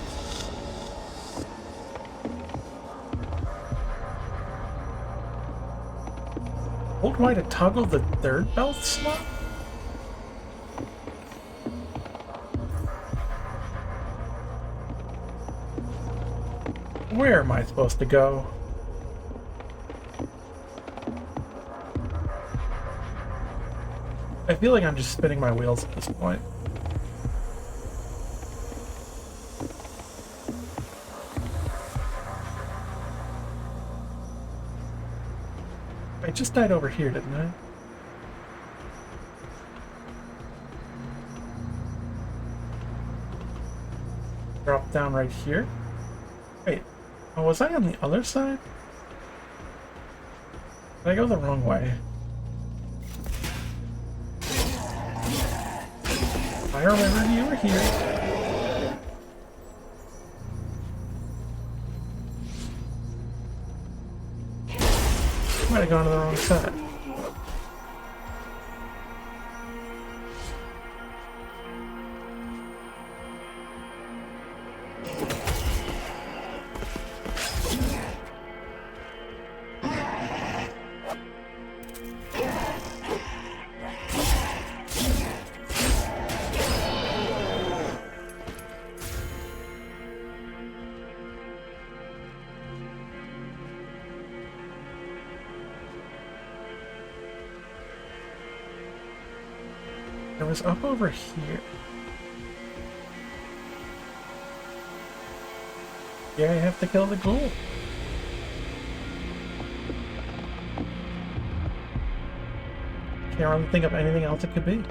Hold Y to toggle the third belt slot? Where am I supposed to go? I feel like I'm just spinning my wheels at this point. I just died over here, didn't I? Drop down right here? Wait, oh, was I on the other side? Did I go the wrong way? I remember you were here. Might have gone to the wrong side. It was up over here. Yeah, I have to kill the ghoul. Can't really think of anything else it could be.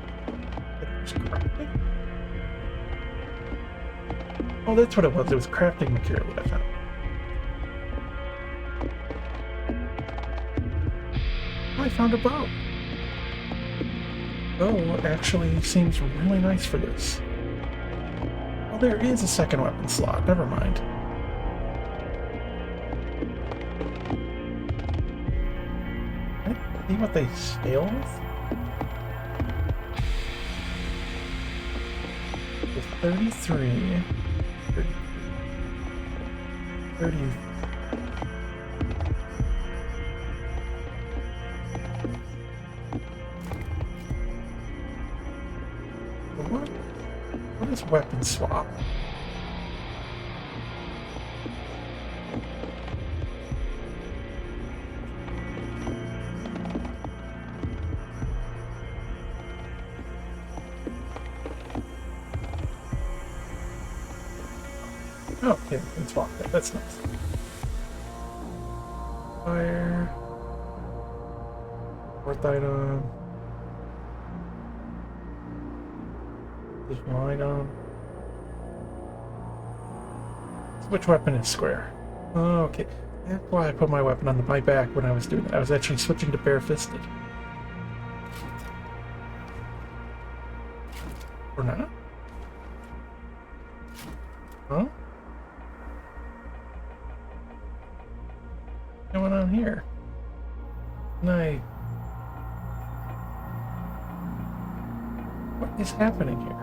Oh, that's what it was. It was crafting material that I found. Oh, I found a bow. Oh, actually seems really nice for this. Oh, there is a second weapon slot. Never mind. Can I see what they scale with? With 33. 30. What is weapon swap? Oh, okay, we can swap that. That's nice. Fire. Fourth item. There's one item. Which weapon is square? Oh, okay. That's why I put my weapon on my back when I was doing that. I was actually switching to bare-fisted. Or not? Huh? What's going on here? Nice. What is happening here?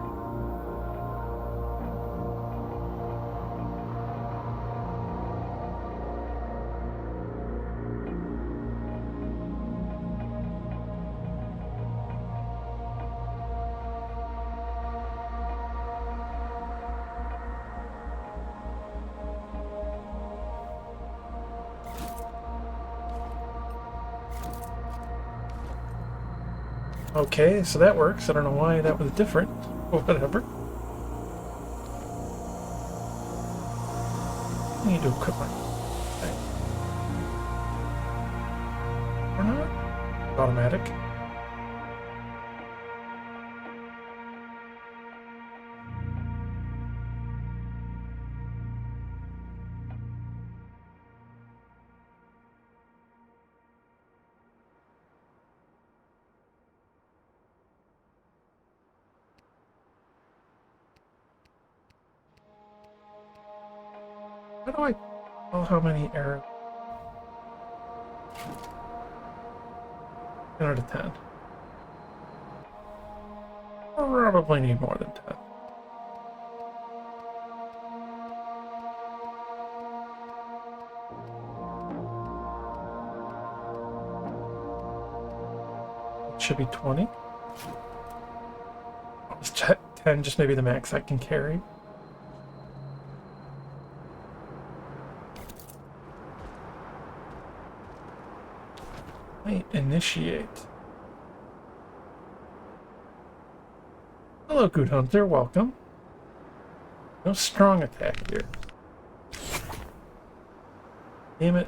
Okay, so that works. I don't know why that was different. Whatever. I need to equip my thing. Or not? Automatic. How do I tell how many arrows? 10 out of 10. Probably need more than 10. should be 20. Is 10 just maybe the max I can carry? Wait, initiate. Hello, good hunter, welcome. No strong attack here. Damn it.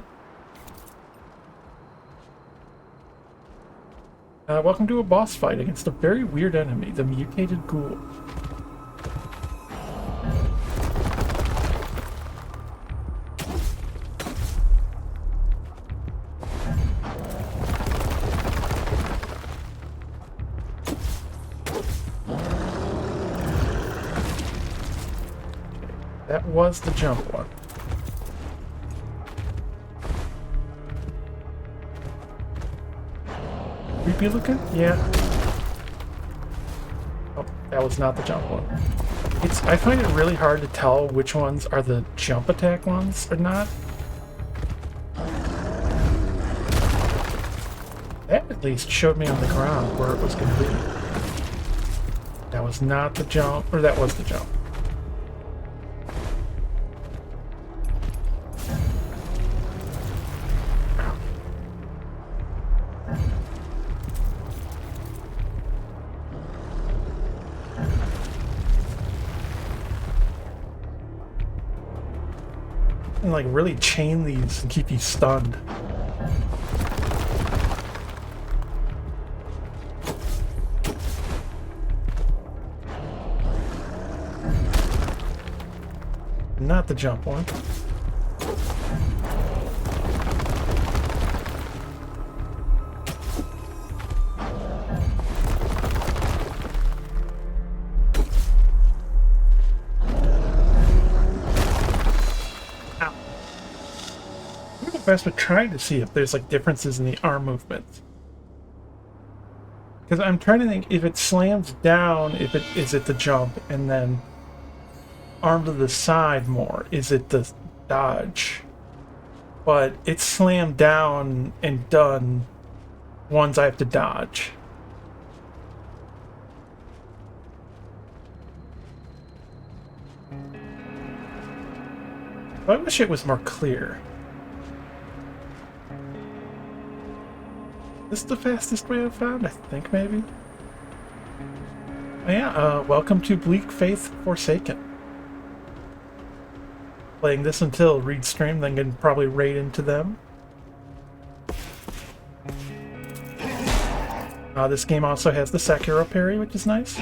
Welcome to a boss fight against a very weird enemy, the mutated ghoul. That was the jump one. Creepy looking? Yeah. Oh, that was not the jump one. I find it really hard to tell which ones are the jump attack ones or not. That at least showed me on the ground where it was going to be. That was not the jump, or that was the jump. And like really chain these and keep you stunned. Not the jump one. Best with trying to see if there's like differences in the arm movement, because I'm trying to think if it slams down, if it is it the jump, and then arm to the side more, is it the dodge? But it's slammed down and done ones I have to dodge. I wish it was more clear. This is the fastest way I've found, I think, maybe? Oh, yeah, welcome to Bleak Faith Forsaken. Playing this until read stream, then can probably raid into them. This game also has the Sekiro parry, which is nice.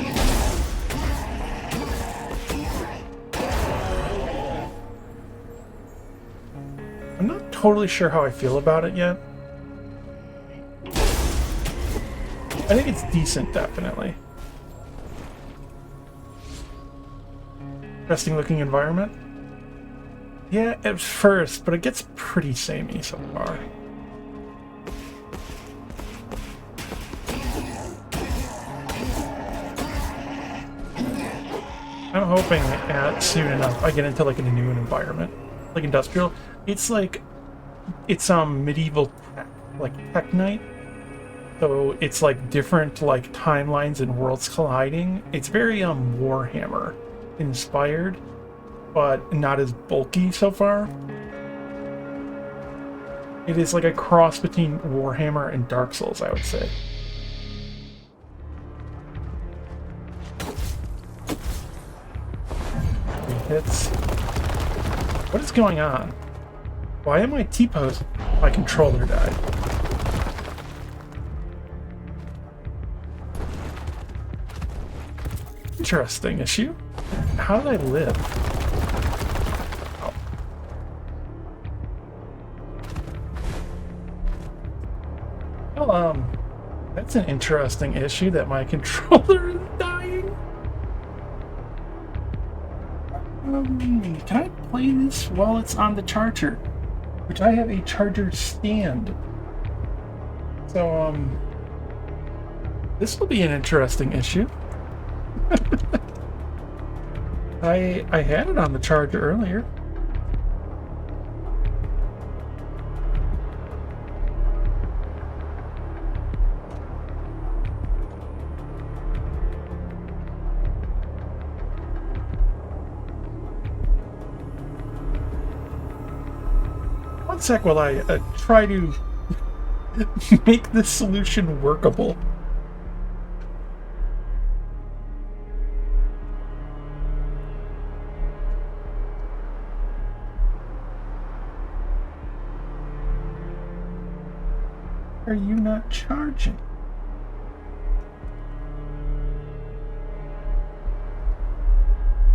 I'm not totally sure how I feel about it yet. I think it's decent, definitely. Interesting looking environment. Yeah, at first, but it gets pretty samey so far. I'm hoping soon enough I get into like a new environment, like industrial. It's like it's medieval tech, like Tech Knight. So it's like different like timelines and worlds colliding. It's very Warhammer inspired, but not as bulky so far. It is like a cross between Warhammer and Dark Souls, I would say. 3 hits. What is going on? Why am I T-posed? My controller died. Interesting issue. How did I live? Oh. Well, that's an interesting issue that my controller is dying. Can I play this while it's on the charger? Which I have a charger stand. So, this will be an interesting issue. I had it on the charger earlier. sec while I try to make this solution workable. Are you not charging?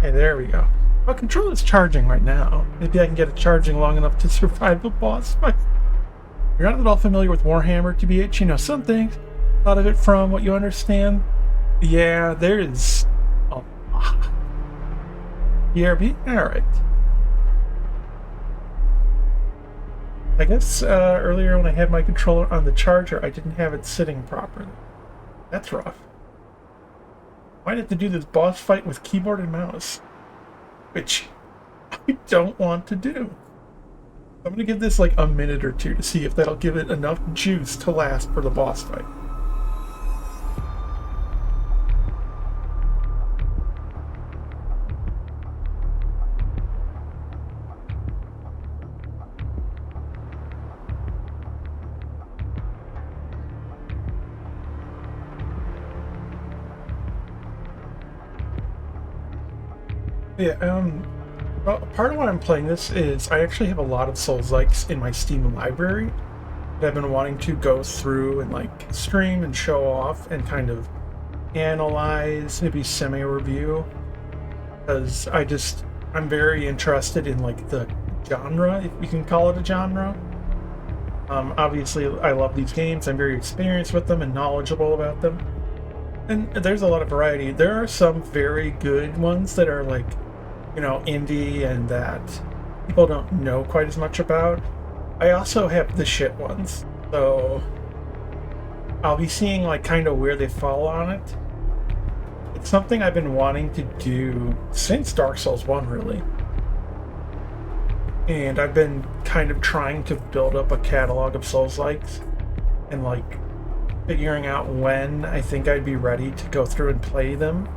Hey, there we go. My controller's charging right now. Maybe I can get it charging long enough to survive a boss fight. You're not at all familiar with Warhammer, TBH. You know some things. A lot of it from what you understand. Yeah, there is a lot. ERB? Alright. I guess earlier when I had my controller on the charger, I didn't have it sitting properly. That's rough. Might have to do this boss fight with keyboard and mouse, which I don't want to do. I'm going to give this like a minute or two to see if that'll give it enough juice to last for the boss fight. Yeah, well, part of why I'm playing this is I actually have a lot of Souls-likes in my Steam library that I've been wanting to go through and like stream and show off and kind of analyze, maybe semi-review, because I'm very interested in like the genre, if we can call it a genre. Obviously, I love these games. I'm very experienced with them and knowledgeable about them. And there's a lot of variety. There are some very good ones that are like, you know, indie and that people don't know quite as much about. I also have the shit ones. So I'll be seeing like kind of where they fall on it. It's something I've been wanting to do since Dark Souls 1, really. And I've been kind of trying to build up a catalog of Souls-likes and like figuring out when I think I'd be ready to go through and play them.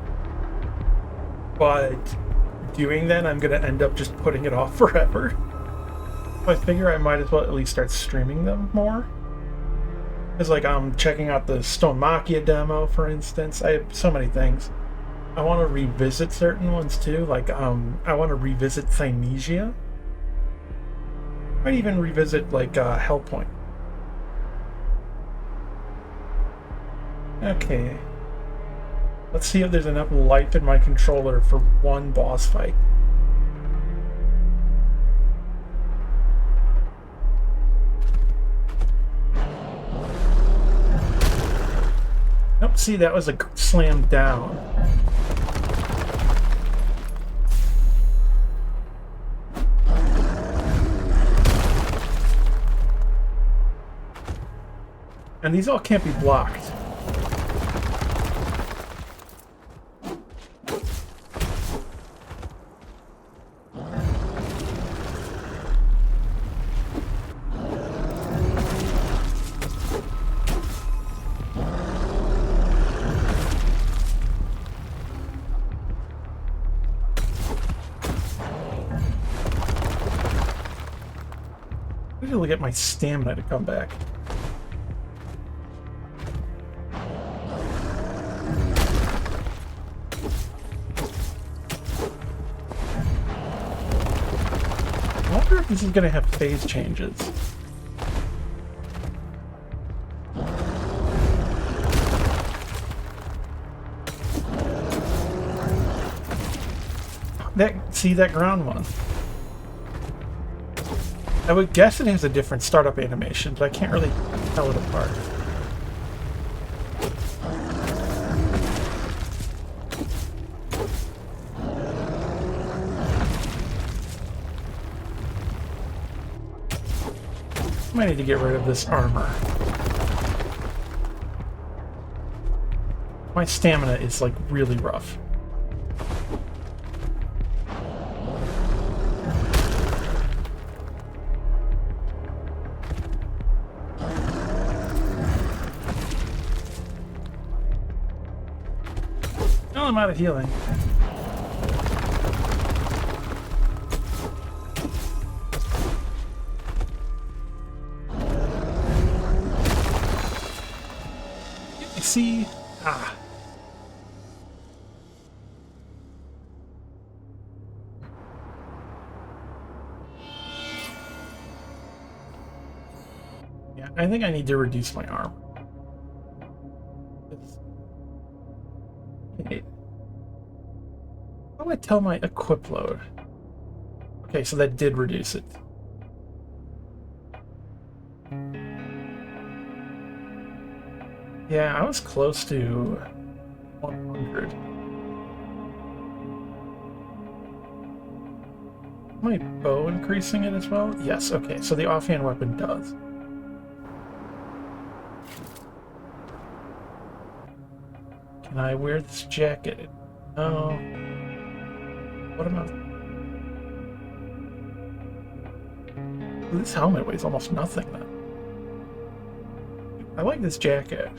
But doing that, I'm going to end up just putting it off forever. So I figure I might as well at least start streaming them more. It's like I'm checking out the Stone Machia demo, for instance. I have so many things. I want to revisit certain ones too. Like I want to revisit Thymesia. Might even revisit like Hellpoint. Okay. Let's see if there's enough life in my controller for one boss fight. Nope, see, that was a slam down. And these all can't be blocked. I need to get my stamina to come back. I wonder if this is going to have phase changes. See that ground one? I would guess it has a different startup animation, but I can't really tell it apart. I might need to get rid of this armor. My stamina is like really rough. Oh, I'm out of healing. see? Ah. Yeah, I think I need to reduce my armor. Okay. How do I tell my equip load? Okay, so that did reduce it. Yeah, I was close to 100. My bow increasing it as well? Yes, okay, so the offhand weapon does. Can I wear this jacket? No. What about... This helmet weighs almost nothing then. I like this jacket.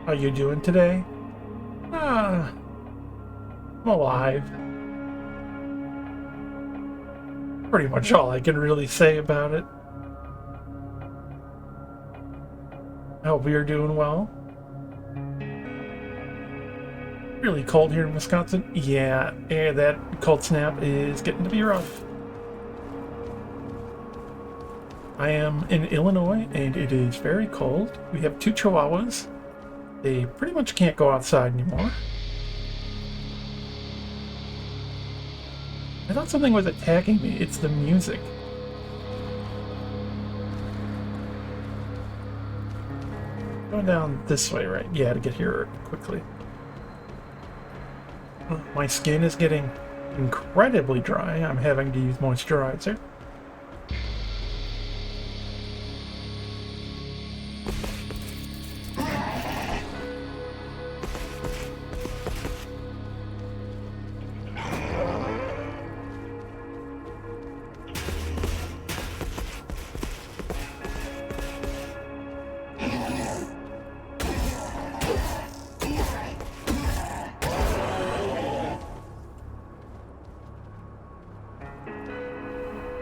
How you doing today? I'm alive. Pretty much all I can really say about it. I hope you're doing well. Really cold here in Wisconsin. Yeah, that cold snap is getting to be rough. I am in Illinois, and it is very cold. We have 2 chihuahuas. They pretty much can't go outside anymore. I thought something was attacking me. It's the music. Going down this way, right? Yeah, to get here quickly. My skin is getting incredibly dry. I'm having to use moisturizer.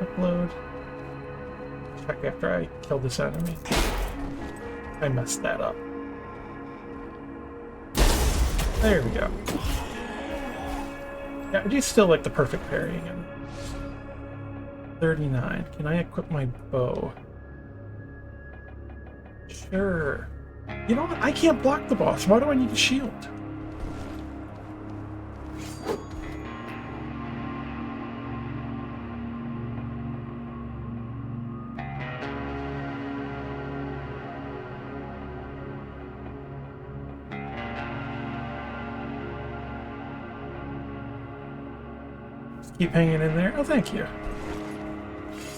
Upload. Check after I kill this enemy. I messed that up. There we go. Yeah, I do still like the perfect parrying. And 39. Can I equip my bow? Sure. You know what? I can't block the boss. Why do I need a shield? Keep hanging in there. Oh, thank you.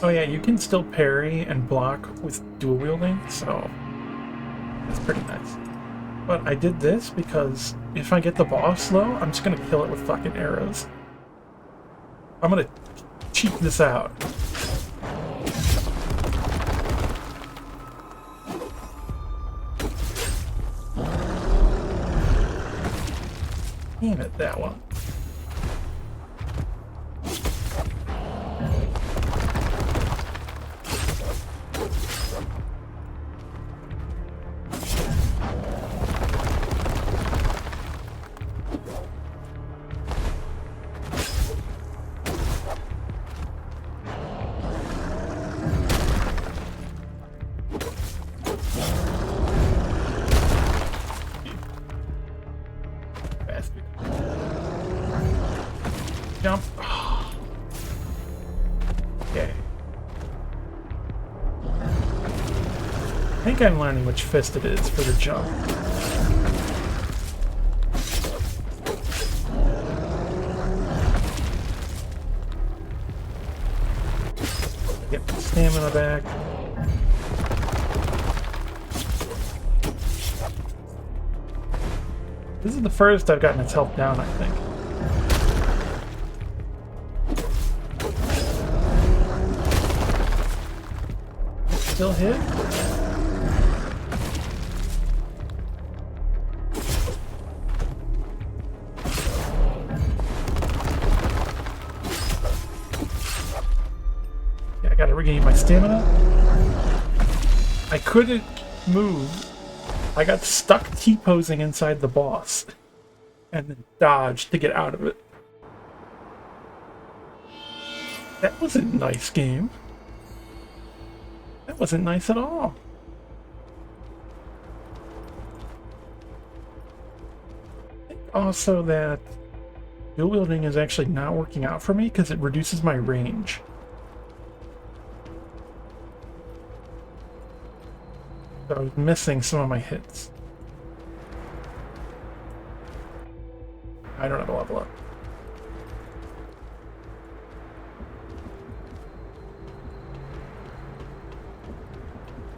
Oh yeah, you can still parry and block with dual wielding, so that's pretty nice. But I did this because if I get the boss low, I'm just gonna kill it with fucking arrows. I'm gonna cheat this out. Damn it, that one. Jump. Okay. I think I'm learning which fist it is for the jump. Get my stamina back. This is the first I've gotten its health down, I think. Still hit? Yeah, I gotta regain my stamina. I couldn't move. I got stuck T-posing inside the boss and then dodged to get out of it. That wasn't a nice game. That wasn't nice at all. I think also that dual wielding is actually not working out for me because it reduces my range. So I was missing some of my hits. I don't have a level up.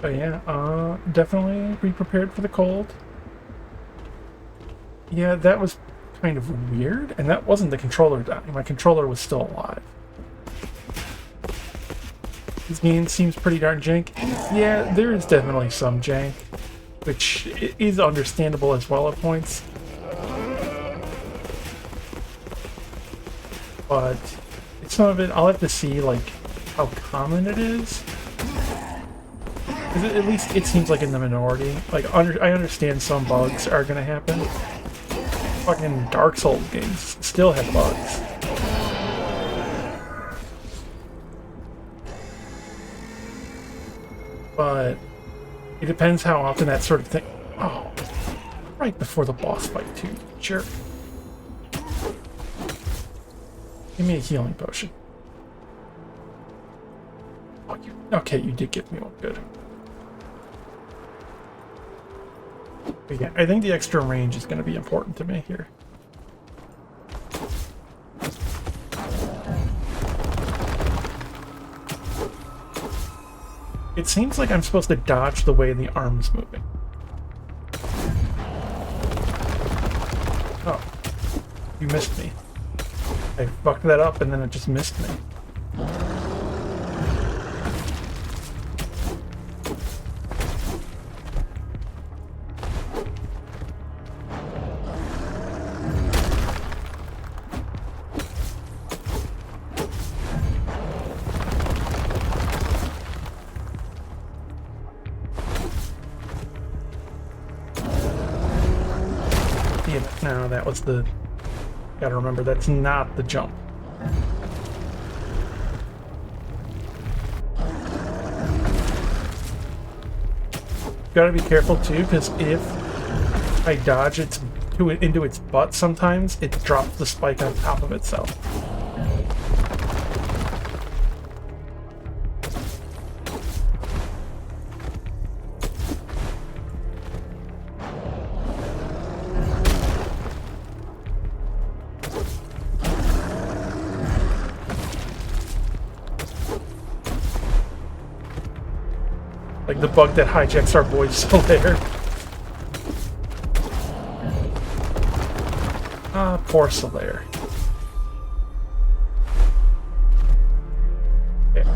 But yeah, definitely be prepared for the cold. Yeah, that was kind of weird, and that wasn't the controller dying. My controller was still alive. This game seems pretty darn jank. Yeah, there is definitely some jank, which is understandable as well at points. But some of it, I'll have to see like how common it is. At least it seems like in the minority. Like, I understand some bugs are gonna happen. Fucking Dark Souls games still have bugs. But it depends how often that sort of thing. Oh, right before the boss fight too, jerk. Give me a healing potion. Oh, okay, you did give me one. Good. But yeah, I think the extra range is going to be important to me here. It seems like I'm supposed to dodge the way the arm's moving. Oh, you missed me. I fucked that up and then it just missed me. No, that was the... Gotta remember, that's not the jump. Gotta be careful too, because if I dodge into its butt sometimes, it drops the spike on top of itself. Like the bug that hijacks our boy Solaire. Ah, poor Solaire. Okay.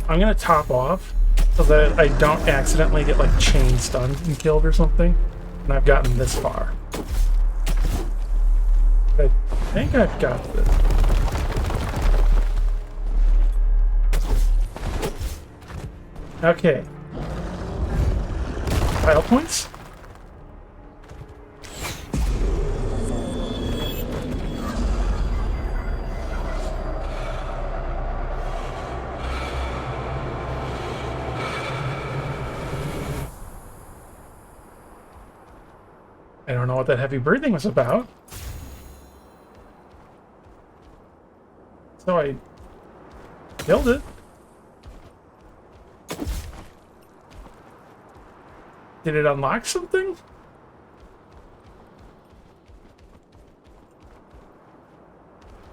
I'm gonna top off so that I don't accidentally get like chain stunned and killed or something. And I've gotten this far. I think I've got this. Okay. Title points? I don't know what that heavy breathing was about. So I killed it. Did it unlock something?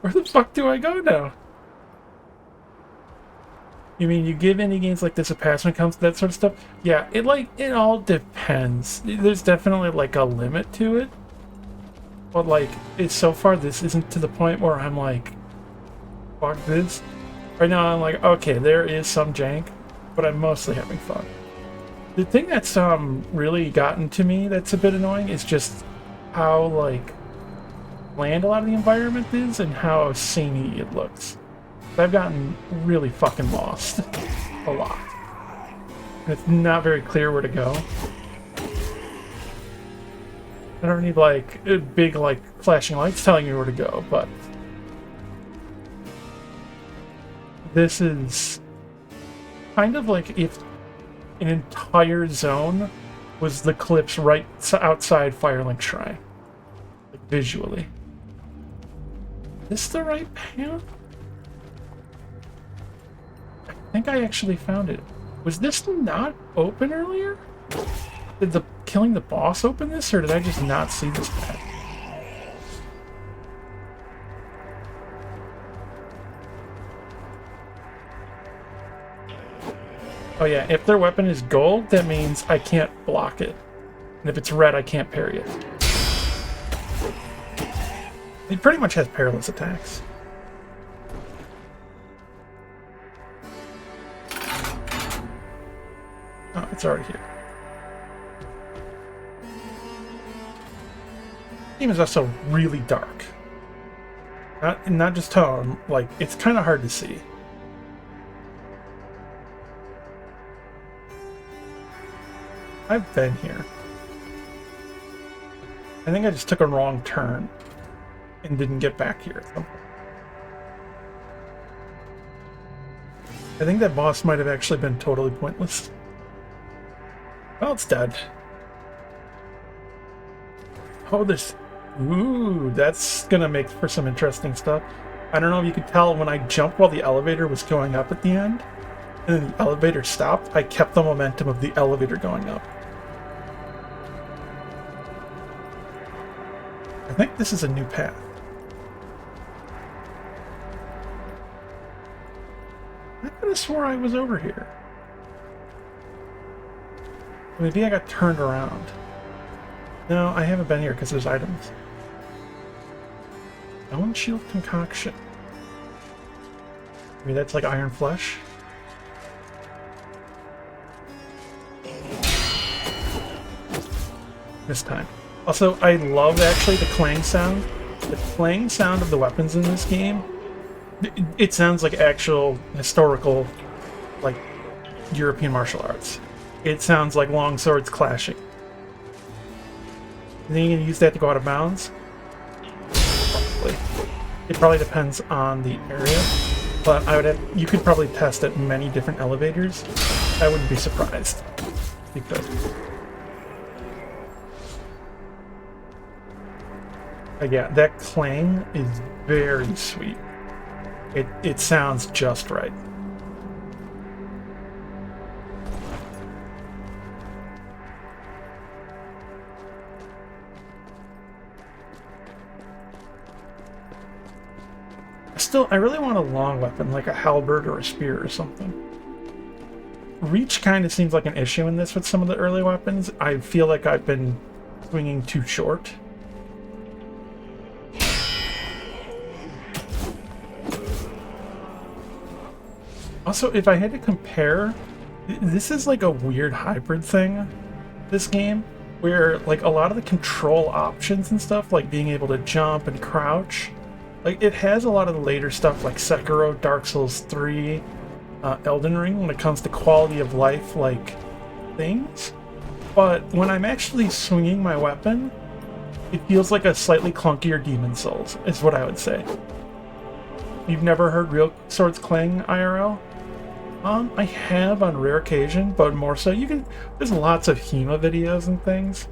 Where the fuck do I go now? You mean you give indie games like this a pass when it comes to that sort of stuff? Yeah, it all depends. There's definitely like a limit to it. But like, so far this isn't to the point where I'm like, fuck this. Right now I'm like, okay, there is some jank, but I'm mostly having fun. The thing that's really gotten to me that's a bit annoying is just how, like, bland a lot of the environment is and how samey it looks. I've gotten really fucking lost a lot. And it's not very clear where to go. I don't need like big like flashing lights telling me where to go, but this is kind of like if an entire zone was the cliffs right outside Firelink Shrine, like visually. Is this the right path? I think I actually found it. Was this not open earlier? Did the killing the boss open this, or did I just not see this path? Oh yeah, if their weapon is gold, that means I can't block it. And if it's red, I can't parry it. It pretty much has perilous attacks. Oh, it's already here. The game is also really dark. Not just tone, like, it's kind of hard to see. I've been here. I think I just took a wrong turn and didn't get back here. I think that boss might have actually been totally pointless. Well, it's dead. Oh, there's... Ooh, that's gonna make for some interesting stuff. I don't know if you could tell when I jumped while the elevator was going up at the end, and then the elevator stopped, I kept the momentum of the elevator going up. I think this is a new path. I could have swore I was over here. Maybe I got turned around. No, I haven't been here because there's items. Stone Shield Concoction. Maybe that's like Iron Flesh. This time. Also, I love actually the clang sound. The clang sound of the weapons in this game, it sounds like actual historical, like, European martial arts. It sounds like long swords clashing. And then you can use that to go out of bounds? Probably. It probably depends on the area, but I would have, you could probably test at many different elevators. I wouldn't be surprised. You could. Yeah, that clang is very sweet. It sounds just right. Still, I really want a long weapon, like a halberd or a spear or something. Reach kind of seems like an issue in this with some of the early weapons. I feel like I've been swinging too short. Also, if I had to compare, this is like a weird hybrid thing, this game, where like a lot of the control options and stuff, like being able to jump and crouch, like it has a lot of the later stuff like Sekiro, Dark Souls 3, Elden Ring when it comes to quality of life, like things. But when I'm actually swinging my weapon, it feels like a slightly clunkier Demon Souls, is what I would say. You've never heard real swords clang IRL? I have on rare occasion, but more so there's lots of HEMA videos and things,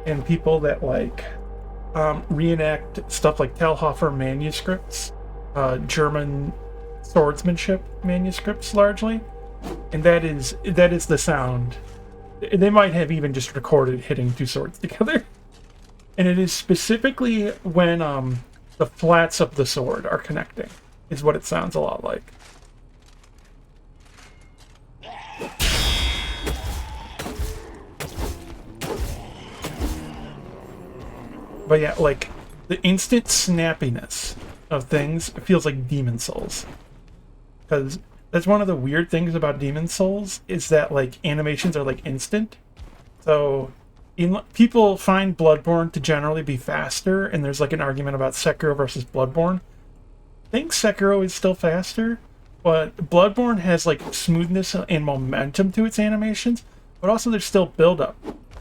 and people that like reenact stuff like Talhofer manuscripts, German swordsmanship manuscripts largely, and that is the sound. They might have even just recorded hitting two swords together, and it is specifically when the flats of the sword are connecting, is what it sounds a lot like. But yeah, like, the instant snappiness of things feels like Demon Souls. Because that's one of the weird things about Demon Souls, is that, like, animations are, like, instant. So, people find Bloodborne to generally be faster, and there's like an argument about Sekiro versus Bloodborne. I think Sekiro is still faster, but Bloodborne has like smoothness and momentum to its animations, but also there's still build-up.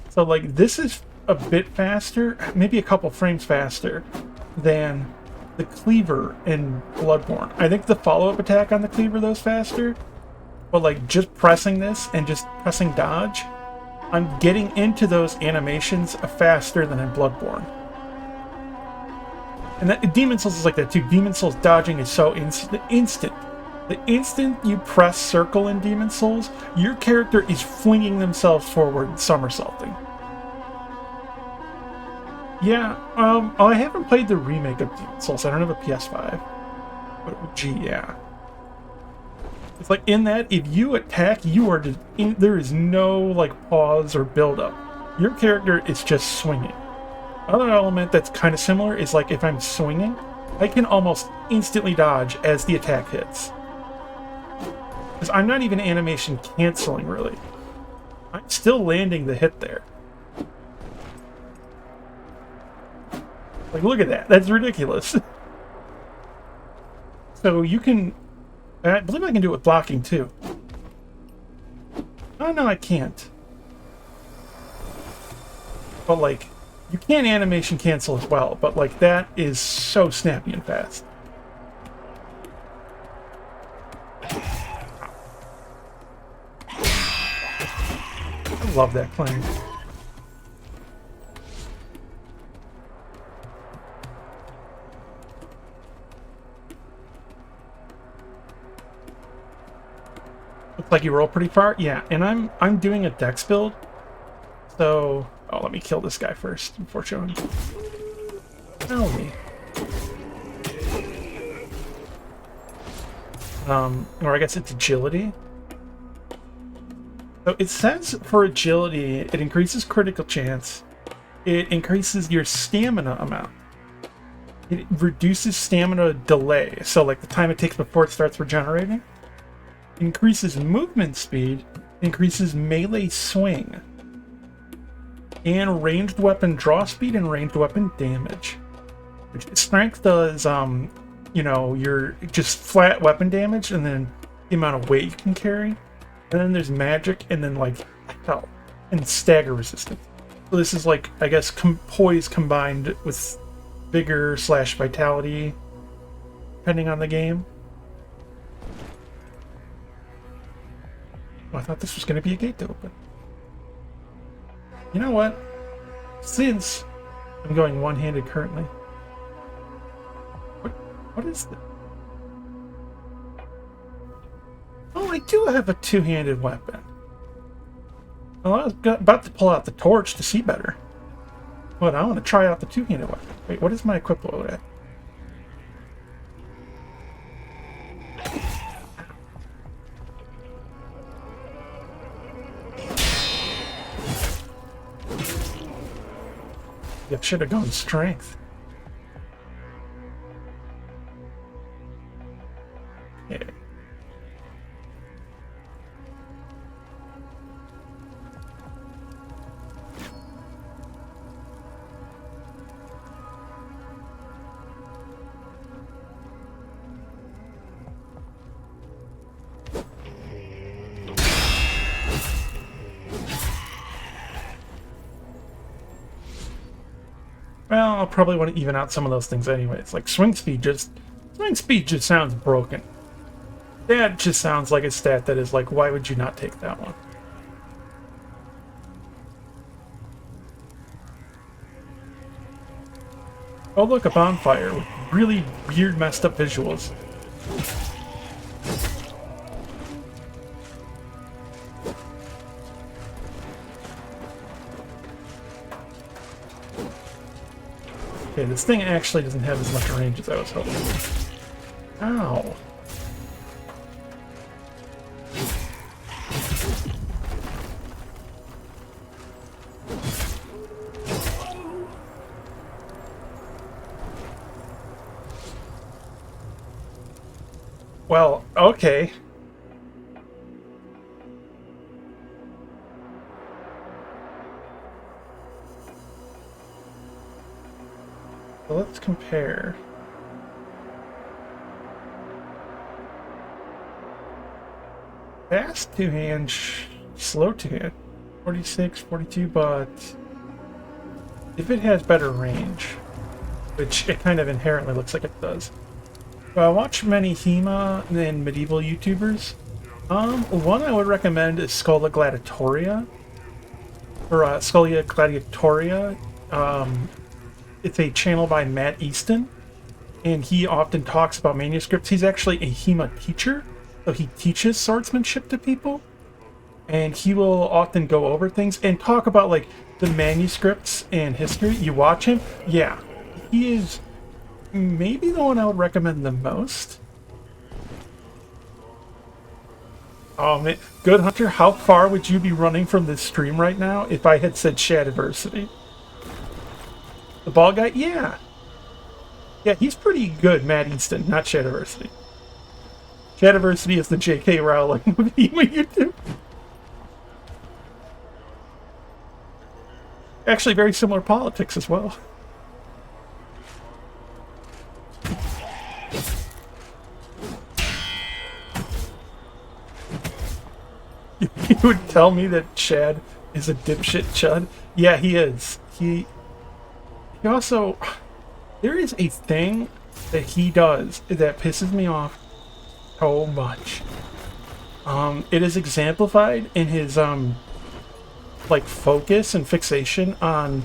So like this is a bit faster, maybe a couple frames faster than the cleaver in Bloodborne. I think the follow-up attack on the cleaver though is faster, but like just pressing this and just pressing dodge, I'm getting into those animations faster than in Bloodborne. And that, Demon Souls is like that too. Demon Souls dodging is so instant. The instant you press circle in Demon Souls, your character is flinging themselves forward, somersaulting. Yeah, I haven't played the remake of Demon Souls. I don't have a PS5. But, gee, yeah. It's like, in that, if you attack, you are just... there is no, like, pause or build-up. Your character is just swinging. Another element that's kind of similar is, like, if I'm swinging, I can almost instantly dodge as the attack hits. Because I'm not even animation canceling, really. I'm still landing the hit there. Like, look at that. That's ridiculous. So you can... I believe I can do it with blocking, too. Oh, no, I can't. But, like, you can animation cancel as well, but, like, that is so snappy and fast. I love that clang. Looks like you roll pretty far. Yeah, and I'm doing a dex build. So, oh, let me kill this guy first before showing. Tell me. Or I guess it's agility. So it says for agility, it increases critical chance. It increases your stamina amount. It reduces stamina delay. So like the time it takes before it starts regenerating. Increases movement speed, increases melee swing, and ranged weapon draw speed and ranged weapon damage. Strength does, you know, your just flat weapon damage, and then the amount of weight you can carry. And then there's magic, and then like health and stagger resistance. So this is like, I guess, poise combined with vigor / vitality, depending on the game. I thought this was going to be a gate to open. You know what? Since I'm going one-handed currently. What is this? Oh, I do have a two-handed weapon. Well, I was about to pull out the torch to see better. But I want to try out the two-handed weapon. Wait, what is my equip load at? I should have gone strength. Yeah. Well, I'll probably want to even out some of those things anyways. Like swing speed just sounds broken. That just sounds like a stat that is like, why would you not take that one? Oh look, a bonfire with really weird messed up visuals. Okay, this thing actually doesn't have as much range as I was hoping. Ow. Well, okay. compare. Fast two-hand, slow two-hand. 46, 42, but if it has better range, which it kind of inherently looks like it does. So I watch many HEMA and medieval YouTubers. One I would recommend is Schola Gladiatoria, or Scholia Gladiatoria. It's a channel by Matt Easton, and he often talks about manuscripts. He's actually a HEMA teacher, so he teaches swordsmanship to people, and he will often go over things and talk about like the manuscripts and history. You watch him, yeah, he is maybe the one I would recommend the most. Oh man, Good Hunter, how far would you be running from this stream right now if I had said Shadiversity? The ball guy? Yeah. Yeah, he's pretty good, Matt Easton, not Shadiversity. Shadiversity is the J.K. Rowling of HEMA YouTube. Actually, very similar politics as well. You would tell me that Chad is a dipshit chud? Yeah, he is. He also... There is a thing that he does that pisses me off so much. It is exemplified in his, like, focus and fixation on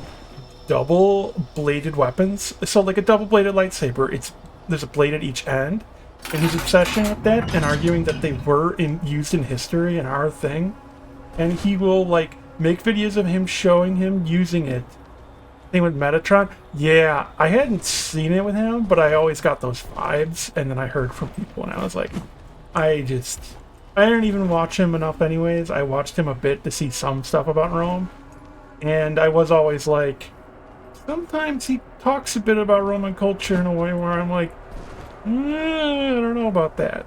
double-bladed weapons. So, like, a double-bladed lightsaber, there's a blade at each end. And his obsession with that and arguing that they were used in history and are a thing. And he will, like, make videos of him showing him using it. Thing with Metatron, yeah, I hadn't seen it with him, but I always got those vibes. And then I heard from people and I was like, I didn't even watch him enough anyways. I watched him a bit to see some stuff about Rome. And I was always like, sometimes he talks a bit about Roman culture in a way where I'm like, I don't know about that.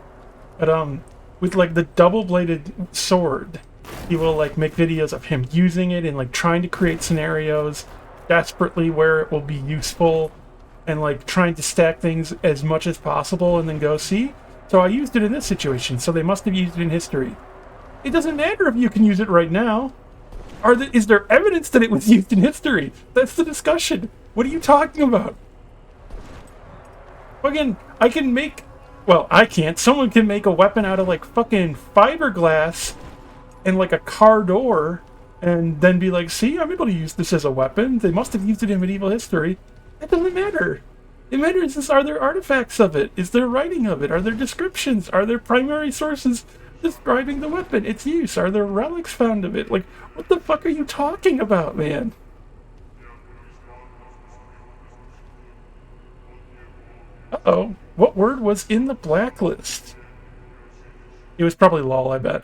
But with like the double-bladed sword, he will like make videos of him using it and like trying to create scenarios desperately where it will be useful, and like trying to stack things as much as possible and then go, see? So I used it in this situation, so they must have used it in history. It doesn't matter if you can use it right now. Is there evidence that it was used in history? That's the discussion. What are you talking about? Fucking, I can make... Well, I can't. Someone can make a weapon out of, like, fucking fiberglass and, like, a car door and then be like, see, I'm able to use this as a weapon. They must have used it in medieval history. That doesn't matter. It matters is, are there artifacts of it? Is there writing of it? Are there descriptions? Are there primary sources describing the weapon, its use? Are there relics found of it? Like, what the fuck are you talking about, man? Uh-oh. What word was in the blacklist? It was probably lol, I bet.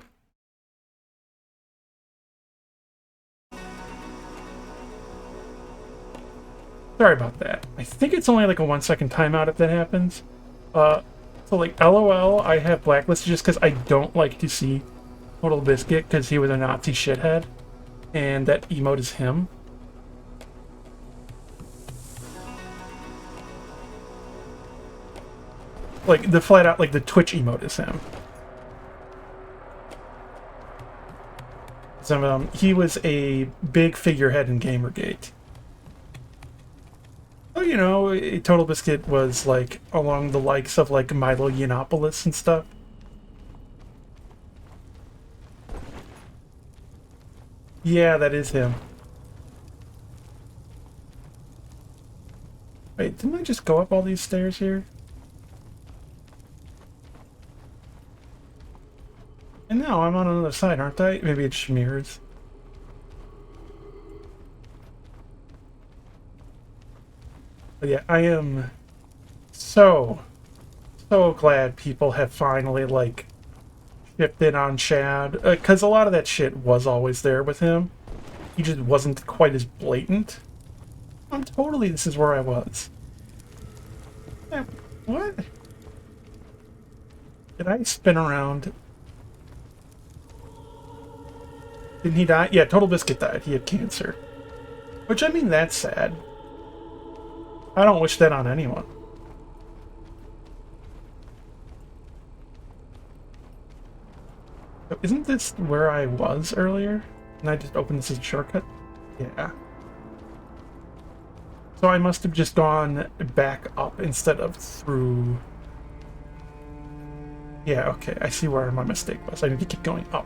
Sorry about that. I think it's only like a 1-second timeout if that happens. So like LOL, I have blacklisted just because I don't like to see Total Biscuit because he was a Nazi shithead. And that emote is him. Like, the flat out, like, the Twitch emote is him. So, he was a big figurehead in Gamergate. Oh, you know, Total Biscuit was, like, along the likes of, like, Milo Yiannopoulos and stuff. Yeah, that is him. Wait, didn't I just go up all these stairs here? And now I'm on another side, aren't I? Maybe it's just mirrors. But yeah, I am so glad people have finally, like, shifted on Chad. Because a lot of that shit was always there with him. He just wasn't quite as blatant. Totally, this is where I was. What? Did I spin around? Didn't he die? Yeah, Total Biscuit died. He had cancer. Which, I mean, that's sad. I don't wish that on anyone. Isn't this where I was earlier? And I just opened this as a shortcut? Yeah. So I must have just gone back up instead of through... Yeah, okay. I see where my mistake was. I need to keep going up.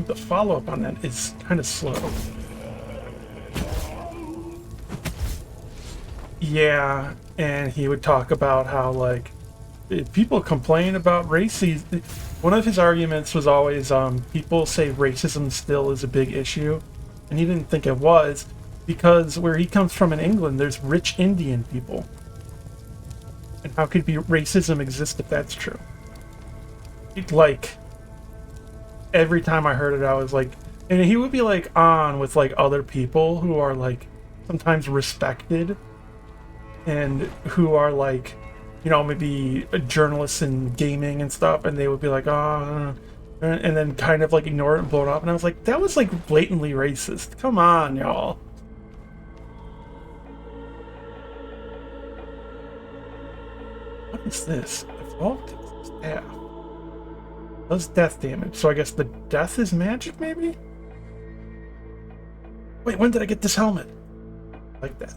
The follow-up on that is kind of slow. Yeah, and he would talk about how, like, if people complain about racism. One of his arguments was always, people say racism still is a big issue, and he didn't think it was, because where he comes from in England, there's rich Indian people. And how could be racism exist if that's true? Like, every time I heard it, I was like, and he would be like on with like other people who are like sometimes respected and who are like, you know, maybe journalists in gaming and stuff, and they would be like, oh, and then kind of like ignore it and blow it up. And I was like, that was like blatantly racist. Come on, y'all. What is this? Evolved staff. Does death damage, so I guess the death is magic, maybe? Wait, when did I get this helmet? Like that.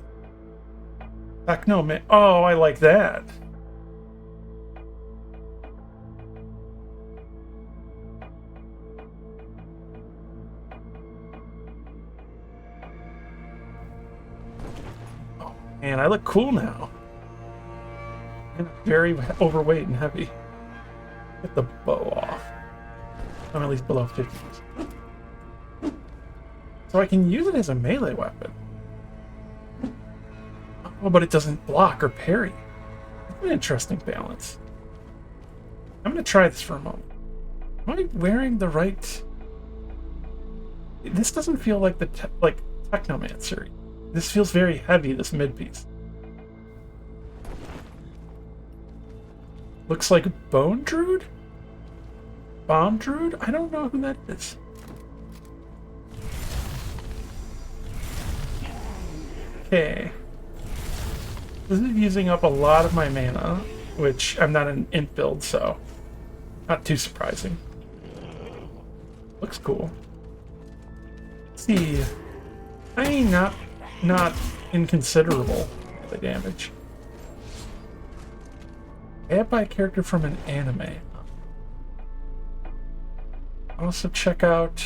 Heck no, man. Oh, I like that. Oh, man, I look cool now. And very overweight and heavy. Get the bow off. I'm at least below 50. So I can use it as a melee weapon. Oh, but it doesn't block or parry. That's an interesting balance. I'm gonna try this for a moment. Am I wearing the right... This doesn't feel like the like Technomancer. This feels very heavy, this mid-piece. Looks like Bone Druid? Bomb Druid? I don't know who that is. Okay. This is using up a lot of my mana, which I'm not an imp build, so not too surprising. Looks cool. Let's see. I ain't not inconsiderable the damage. Add by a character from an anime. Also check out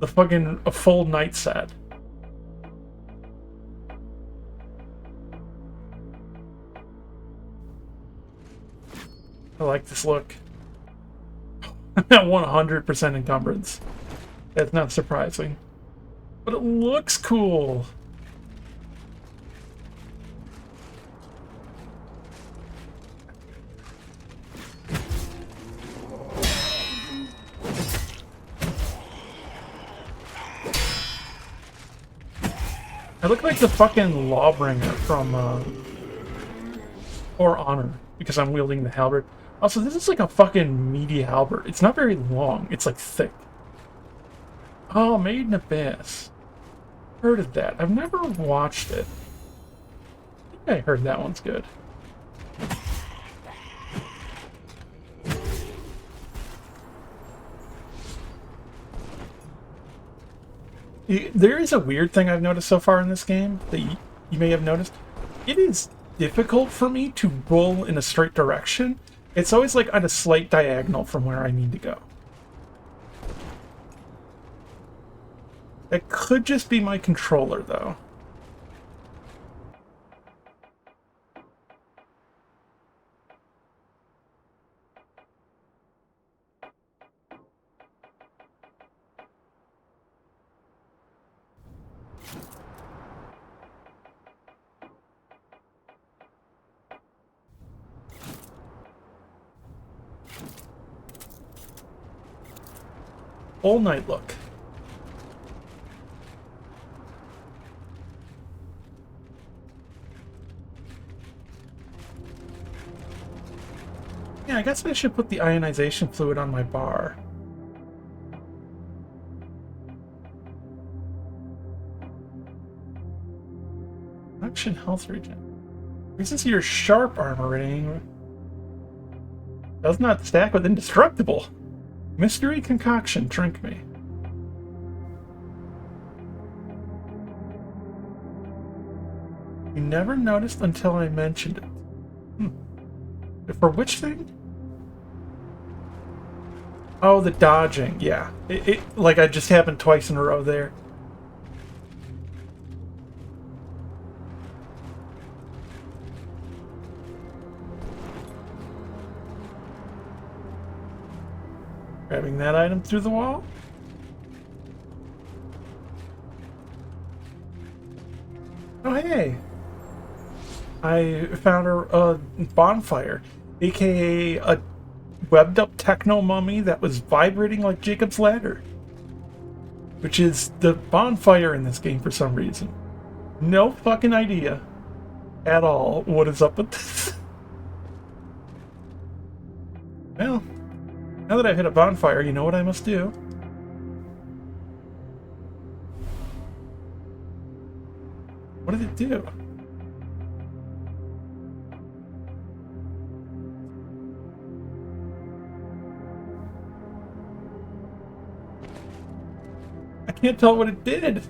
the fucking a full night set. I like this look. 100% encumbrance. That's not surprising. But it looks cool. I look like the fucking Lawbringer from For Honor because I'm wielding the halberd. Also, this is like a fucking meaty halberd. It's not very long. It's like thick. Oh, Maiden Abyss. Heard of that. I've never watched it. I think I heard that one's good. There is a weird thing I've noticed so far in this game that you may have noticed. It is difficult for me to roll in a straight direction. It's always like on a slight diagonal from where I need to go. That could just be my controller, though. All night look. Yeah, I guess I should put the ionization fluid on my bar. Action health regen. Increases your sharp armor rating. Does not stack with indestructible. Mystery concoction, drink me. You never noticed until I mentioned it. For which thing? Oh, the dodging. Yeah. Like I just happened twice in a row there. Grabbing that item through the wall. Oh, hey. I found a bonfire, aka a webbed up techno mummy that was vibrating like Jacob's ladder, which is the bonfire in this game for some reason. No fucking idea at all what is up with this. Well, now that I've hit a bonfire, you know what I must do. What did it do? I can't tell what it did.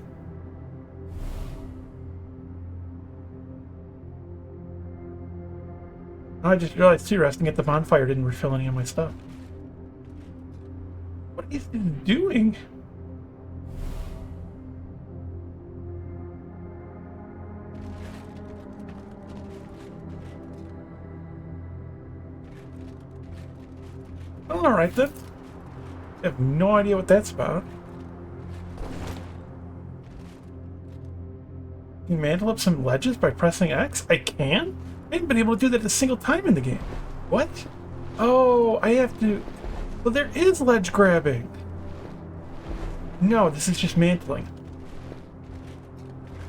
I just realized too, resting at the bonfire didn't refill any of my stuff. What is it doing? Well, alright then. I have no idea what that's about. Can you mantle up some ledges by pressing X? I can? I haven't been able to do that a single time in the game. What? Oh, I have to... Well, there is ledge grabbing. No, this is just mantling.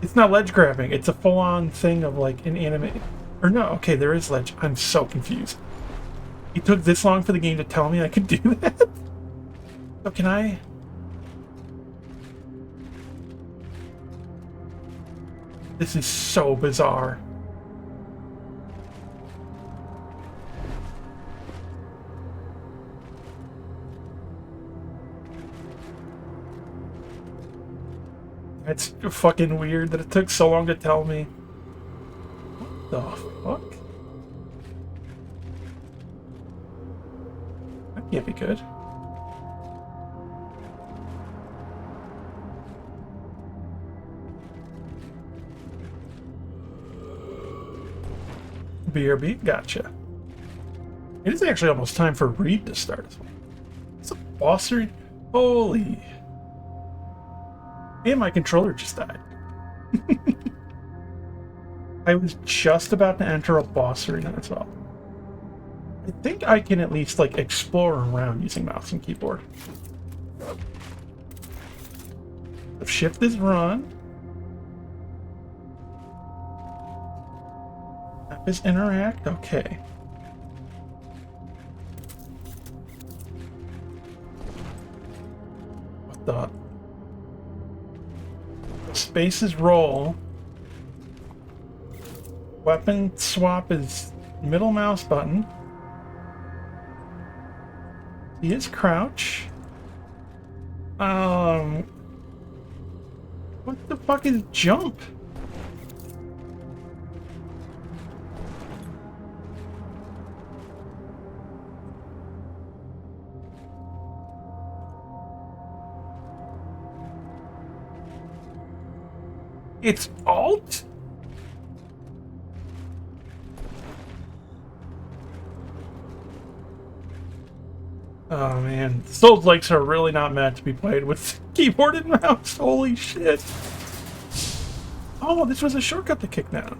It's not ledge grabbing. It's a full-on thing of, like, an anime... Or no, okay, there is ledge. I'm so confused. It took this long for the game to tell me I could do that? So can I... This is so bizarre. It's fucking weird that it took so long to tell me. What the fuck? That can't be good. BRB, gotcha. It is actually almost time for Reed to start as well. It's a boss read? Holy. And my controller just died. I was just about to enter a boss arena as well. I think I can at least, like, explore around using mouse and keyboard. Shift is run. Tap is interact. Okay. What the... Space is roll. Weapon swap is middle mouse button. He is crouch. What the fuck is jump? It's alt? Oh man, Souls likes are really not meant to be played with keyboard and mouse. Holy shit. Oh, this was a shortcut to kick down.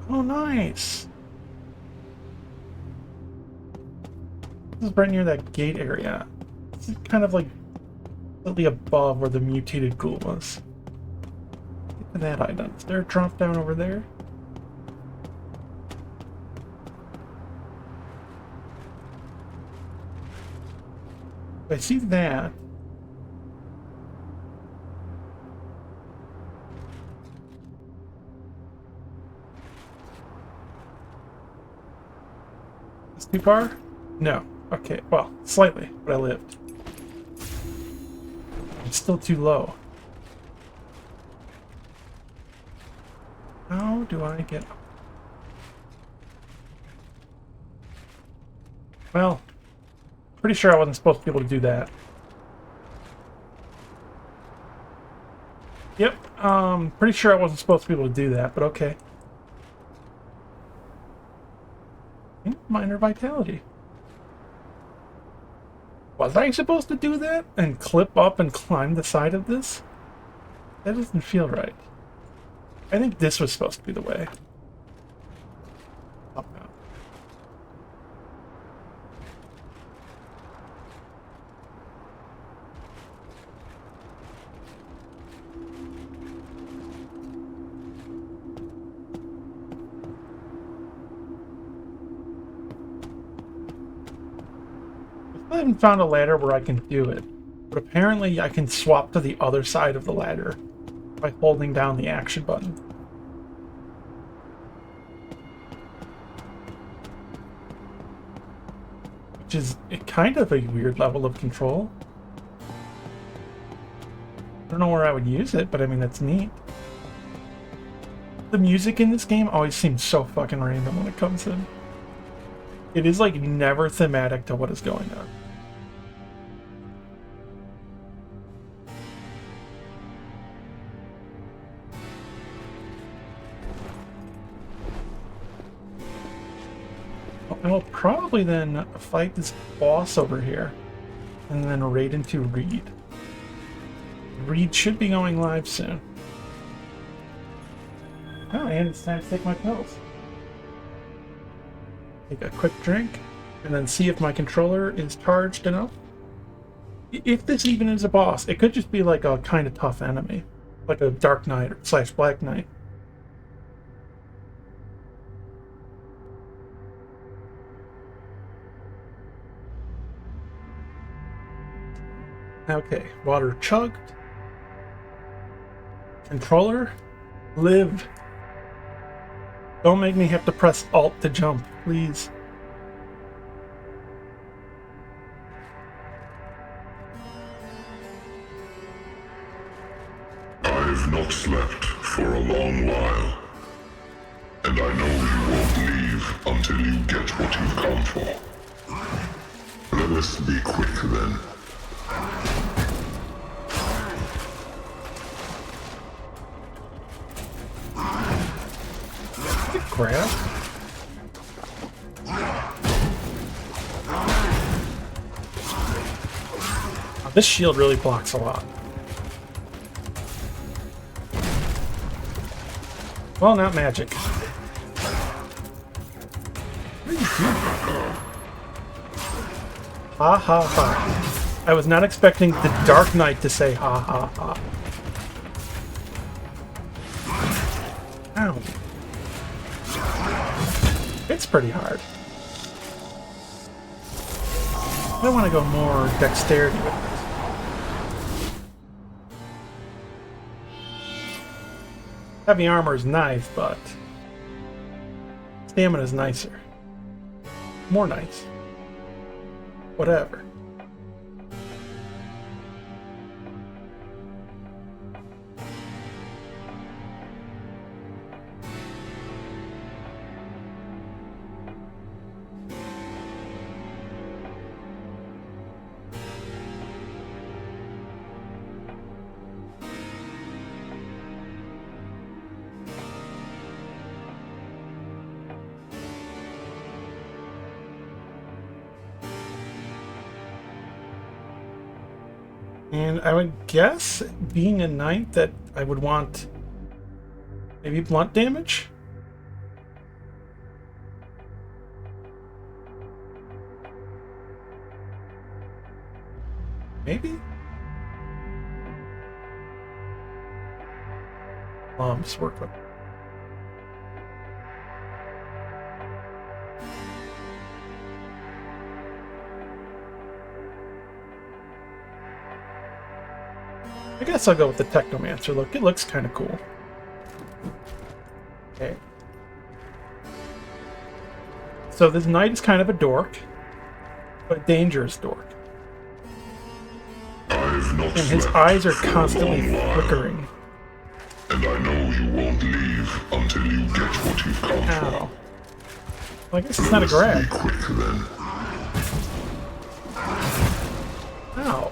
Oh, nice. This is right near that gate area. This is kind of like slightly above where the mutated ghoul was. Get to at that item. Is there a drop down over there? I see that. Is too far? No. Okay, well, slightly, but I lived. It's still too low. How do I get up? Well, pretty sure I wasn't supposed to be able to do that. Yep, pretty sure I wasn't supposed to be able to do that, but okay. Minor vitality. Was I supposed to do that? And clip up and climb the side of this? That doesn't feel right. I think this was supposed to be the way. Up now. I haven't found a ladder where I can do it, but apparently I can swap to the other side of the ladder by holding down the action button. Which is kind of a weird level of control. I don't know where I would use it, but I mean, that's neat. The music in this game always seems so fucking random when it comes in. It is like never thematic to what is going on. I will probably then fight this boss over here and then raid into Reed. Reed should be going live soon. Oh, and it's time to take my pills. Take a quick drink and then see if my controller is charged enough. If this even is a boss, it could just be like a kind of tough enemy, like a Dark Knight / Black Knight. Okay, water chugged. Controller, live. Don't make me have to press Alt to jump, please.
I've not slept for a long while, and I know you won't leave until you get what you've come for. Let us be quick then.
Grab. Oh, this shield really blocks a lot. Well, not magic. What are you doing? Ha ha ha. I was not expecting the Dark Knight to say ha ha ha. Ow. It's pretty hard. I want to go more dexterity with this. Heavy armor is nice, but stamina is nicer. More nice. Whatever. And I would guess, being a knight, that I would want maybe blunt damage? Maybe? Lumps work with. I guess I'll go with the Technomancer look. It looks kind of cool. Okay. So this knight is kind of a dork, but a dangerous dork. And his eyes are constantly flickering.
And I know you won't leave until you get what you've come for.
Well, I guess it's not a grab.
Be quick then.
Ow.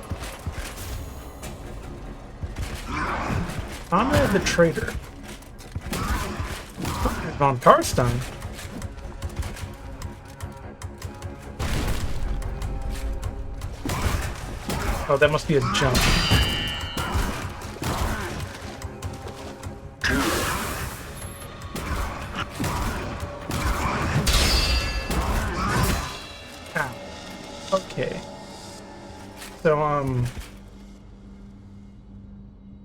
Conrad the Traitor. Von Karstein. Oh, that must be a jump. Ow. Okay. So,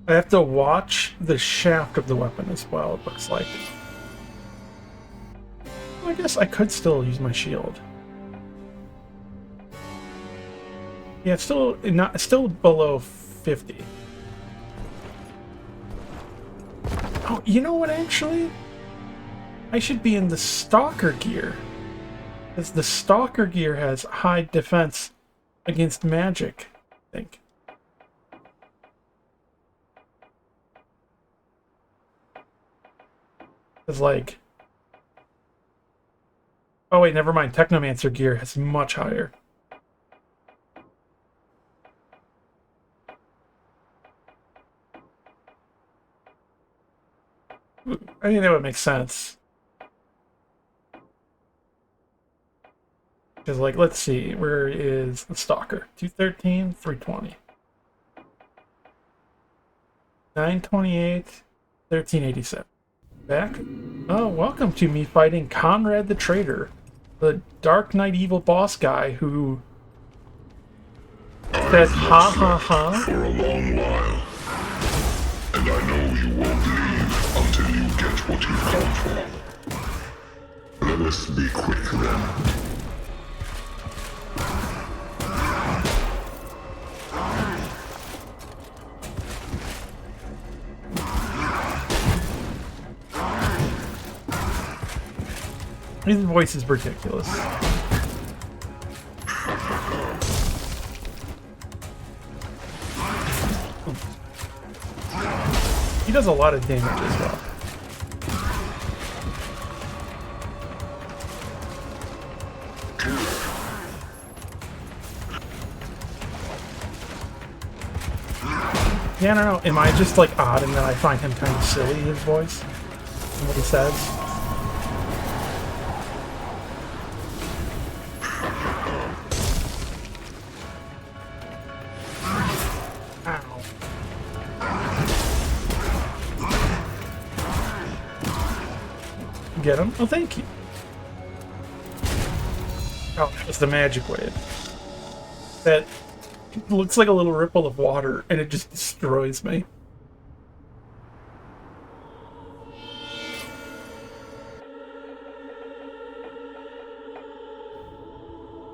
I have to watch the shaft of the weapon as well, it looks like. Well, I guess I could still use my shield. Yeah, it's still below 50. Oh, you know what, actually? I should be in the Stalker gear. Because the Stalker gear has high defense against magic, I think. It's like... Oh wait, never mind. Technomancer gear has much higher. I think that would make sense. Because, like, let's see. Where is the Stalker? 213, 320. 928, 1387. Back? Oh, welcome to me fighting Conrad the Traitor, the Dark Knight Evil boss guy who said ha ha ha.
For a long while. And I know you won't leave until you get what you've come for. Let us be quick then.
His voice is ridiculous. He does a lot of damage as well. Yeah, I don't know. Am I just like odd and then I find him kind of silly, his voice? And what he says? Get him? Oh, thank you. Oh, it's the magic wave. That looks like a little ripple of water, and it just destroys me.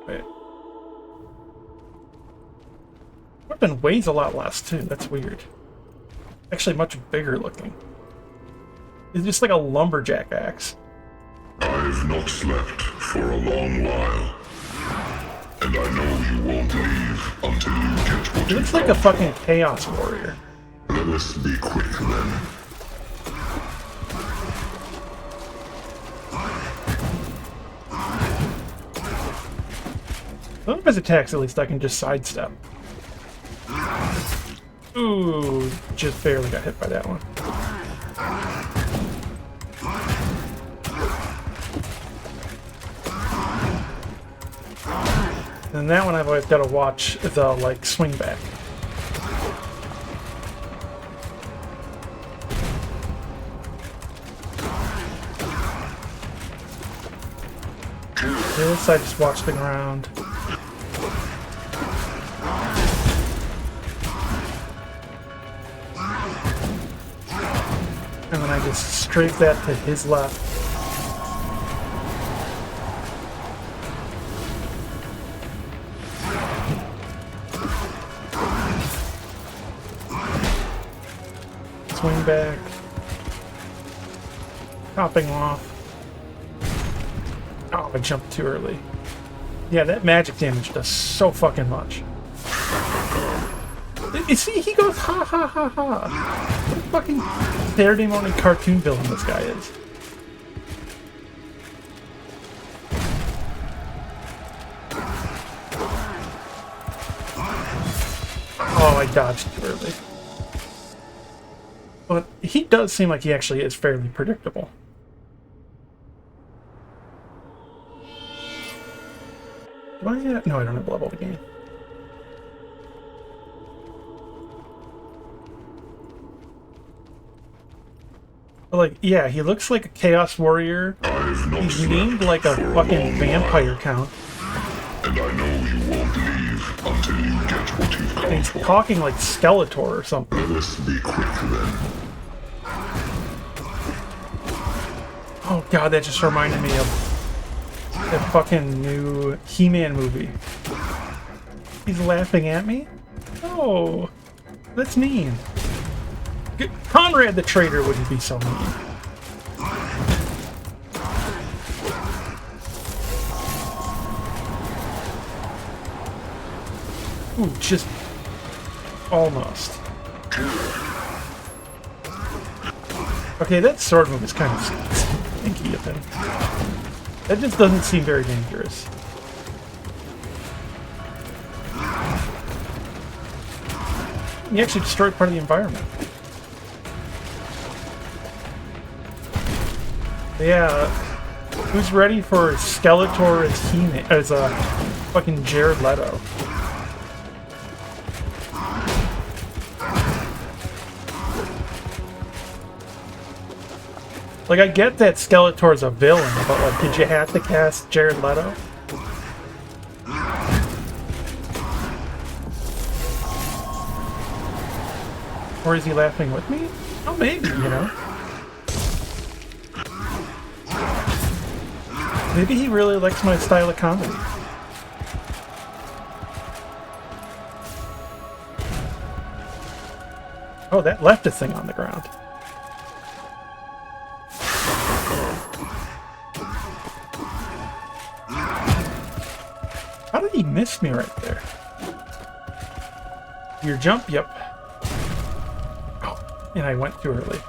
Wait. Weapon weighs a lot less, too. That's weird. Actually, much bigger looking. It's just like a lumberjack axe.
I've not slept for a long while. And I know you won't leave until you get what
It looks like a fucking chaos warrior.
Let us be quick then.
Some of his attacks, at least, I can just sidestep. Ooh, just barely got hit by that one. And that one I've always got to watch the, like, swing back. This, I just watch the ground. And then I just strafe that to his left. Swing back. Topping off. Oh, I jumped too early. Yeah, that magic damage does so fucking much. You see, he goes ha ha ha ha. What a fucking Saturday morning cartoon villain this guy is. Oh, I dodged too early. But he does seem like he actually is fairly predictable. Do I have... No, I don't have level the game. But like, yeah, he looks like a Chaos Warrior. He's named like a fucking vampire count.
And I know you won't leave until you get what you've come
He's
for.
talking like Skeletor or something.
Let us be quick then.
Oh god, that just reminded me of that fucking new He-Man movie. He's laughing at me? Oh, that's mean. Conrad the Traitor wouldn't be so mean. Ooh, just almost. Okay, that sword move is kind of stinky of him. That just doesn't seem very dangerous. He actually destroyed part of the environment. Yeah, who's ready for Skeletor as He-Man, as a fucking Jared Leto? Like, I get that Skeletor's a villain, but like, did you have to cast Jared Leto? Or is he laughing with me? Oh, maybe, you know. Maybe he really likes my style of comedy. Oh, that left a thing on the ground. How did he miss me right there? Your jump? Yep. Oh, and I went too early.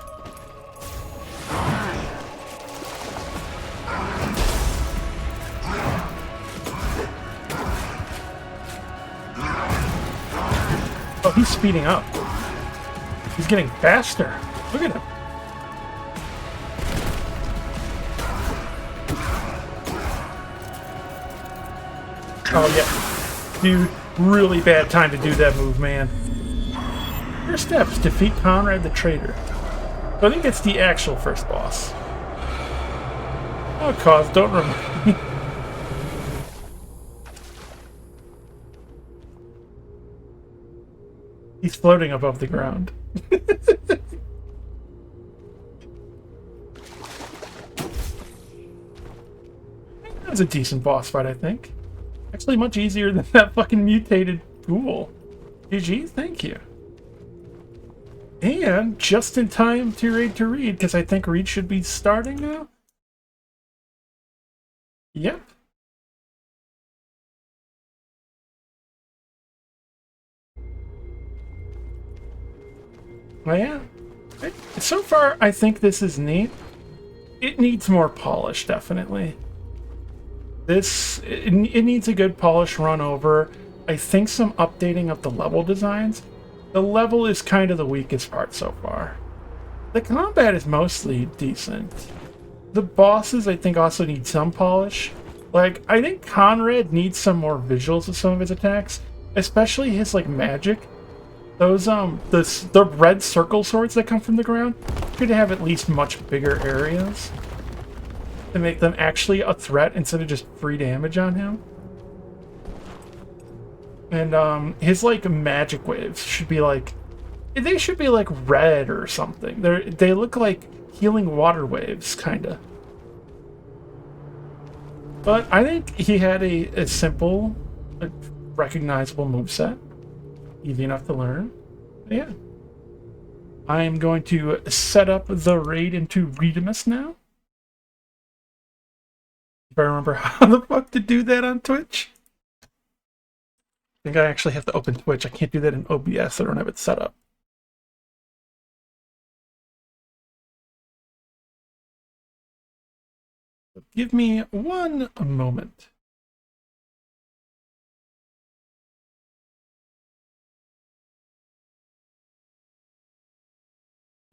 Oh, he's speeding up. He's getting faster. Look at him. Oh, yeah. Dude, really bad time to do that move, man. First steps, defeat Conrad the Traitor. So I think it's the actual first boss. Oh, Cause, don't remind me. He's floating above the ground. That was a decent boss fight, I think. Actually, much easier than that fucking mutated ghoul. GG, thank you. And just in time to raid to read, because I think read should be starting now. Yep. Oh yeah. So far, I think this is neat. It needs more polish, definitely. It needs a good polish run over. I think some updating of the level designs. The level is kind of the weakest part so far. The combat is mostly decent. The bosses, I think, also need some polish. Like, I think Conrad needs some more visuals of some of his attacks, especially his, like, magic. Those, the red circle swords that come from the ground could have at least much bigger areas to make them actually a threat instead of just free damage on him. And, his, like, magic waves should be, like, They should be like red or something. They look like healing water waves, kinda. But I think he had a simple, like, recognizable moveset. Easy enough to learn. But yeah. I am going to set up the raid into Redemus now. If I remember how the fuck to do that on Twitch. I think I actually have to open Twitch. I can't do that in OBS. I don't have it set up. Give me one moment.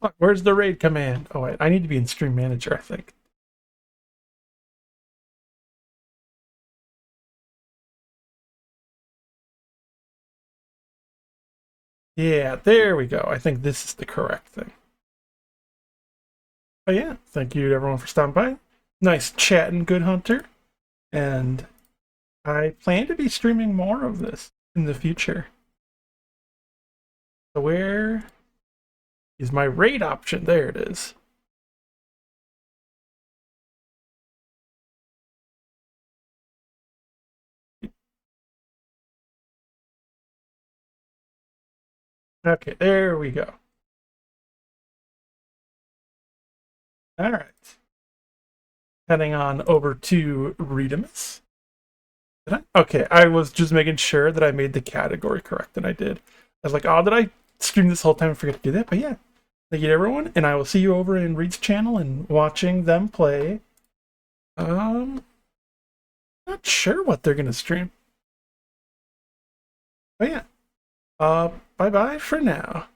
Fuck, where's the raid command? Oh wait, I need to be in Stream Manager, I think. Yeah, there we go. I think this is the correct thing. But yeah, thank you to everyone for stopping by. Nice chatting, Good Hunter. And I plan to be streaming more of this in the future. So where is my raid option? There it is. Okay, there we go. All right. Heading on over to Redemus. Did I? Okay, I was just making sure that I made the category correct, and I did. I was like, oh, did I stream this whole time and forget to do that? But yeah, thank you to everyone, and I will see you over in Reed's channel and watching them play. Not sure what they're gonna stream. But yeah, bye bye for now.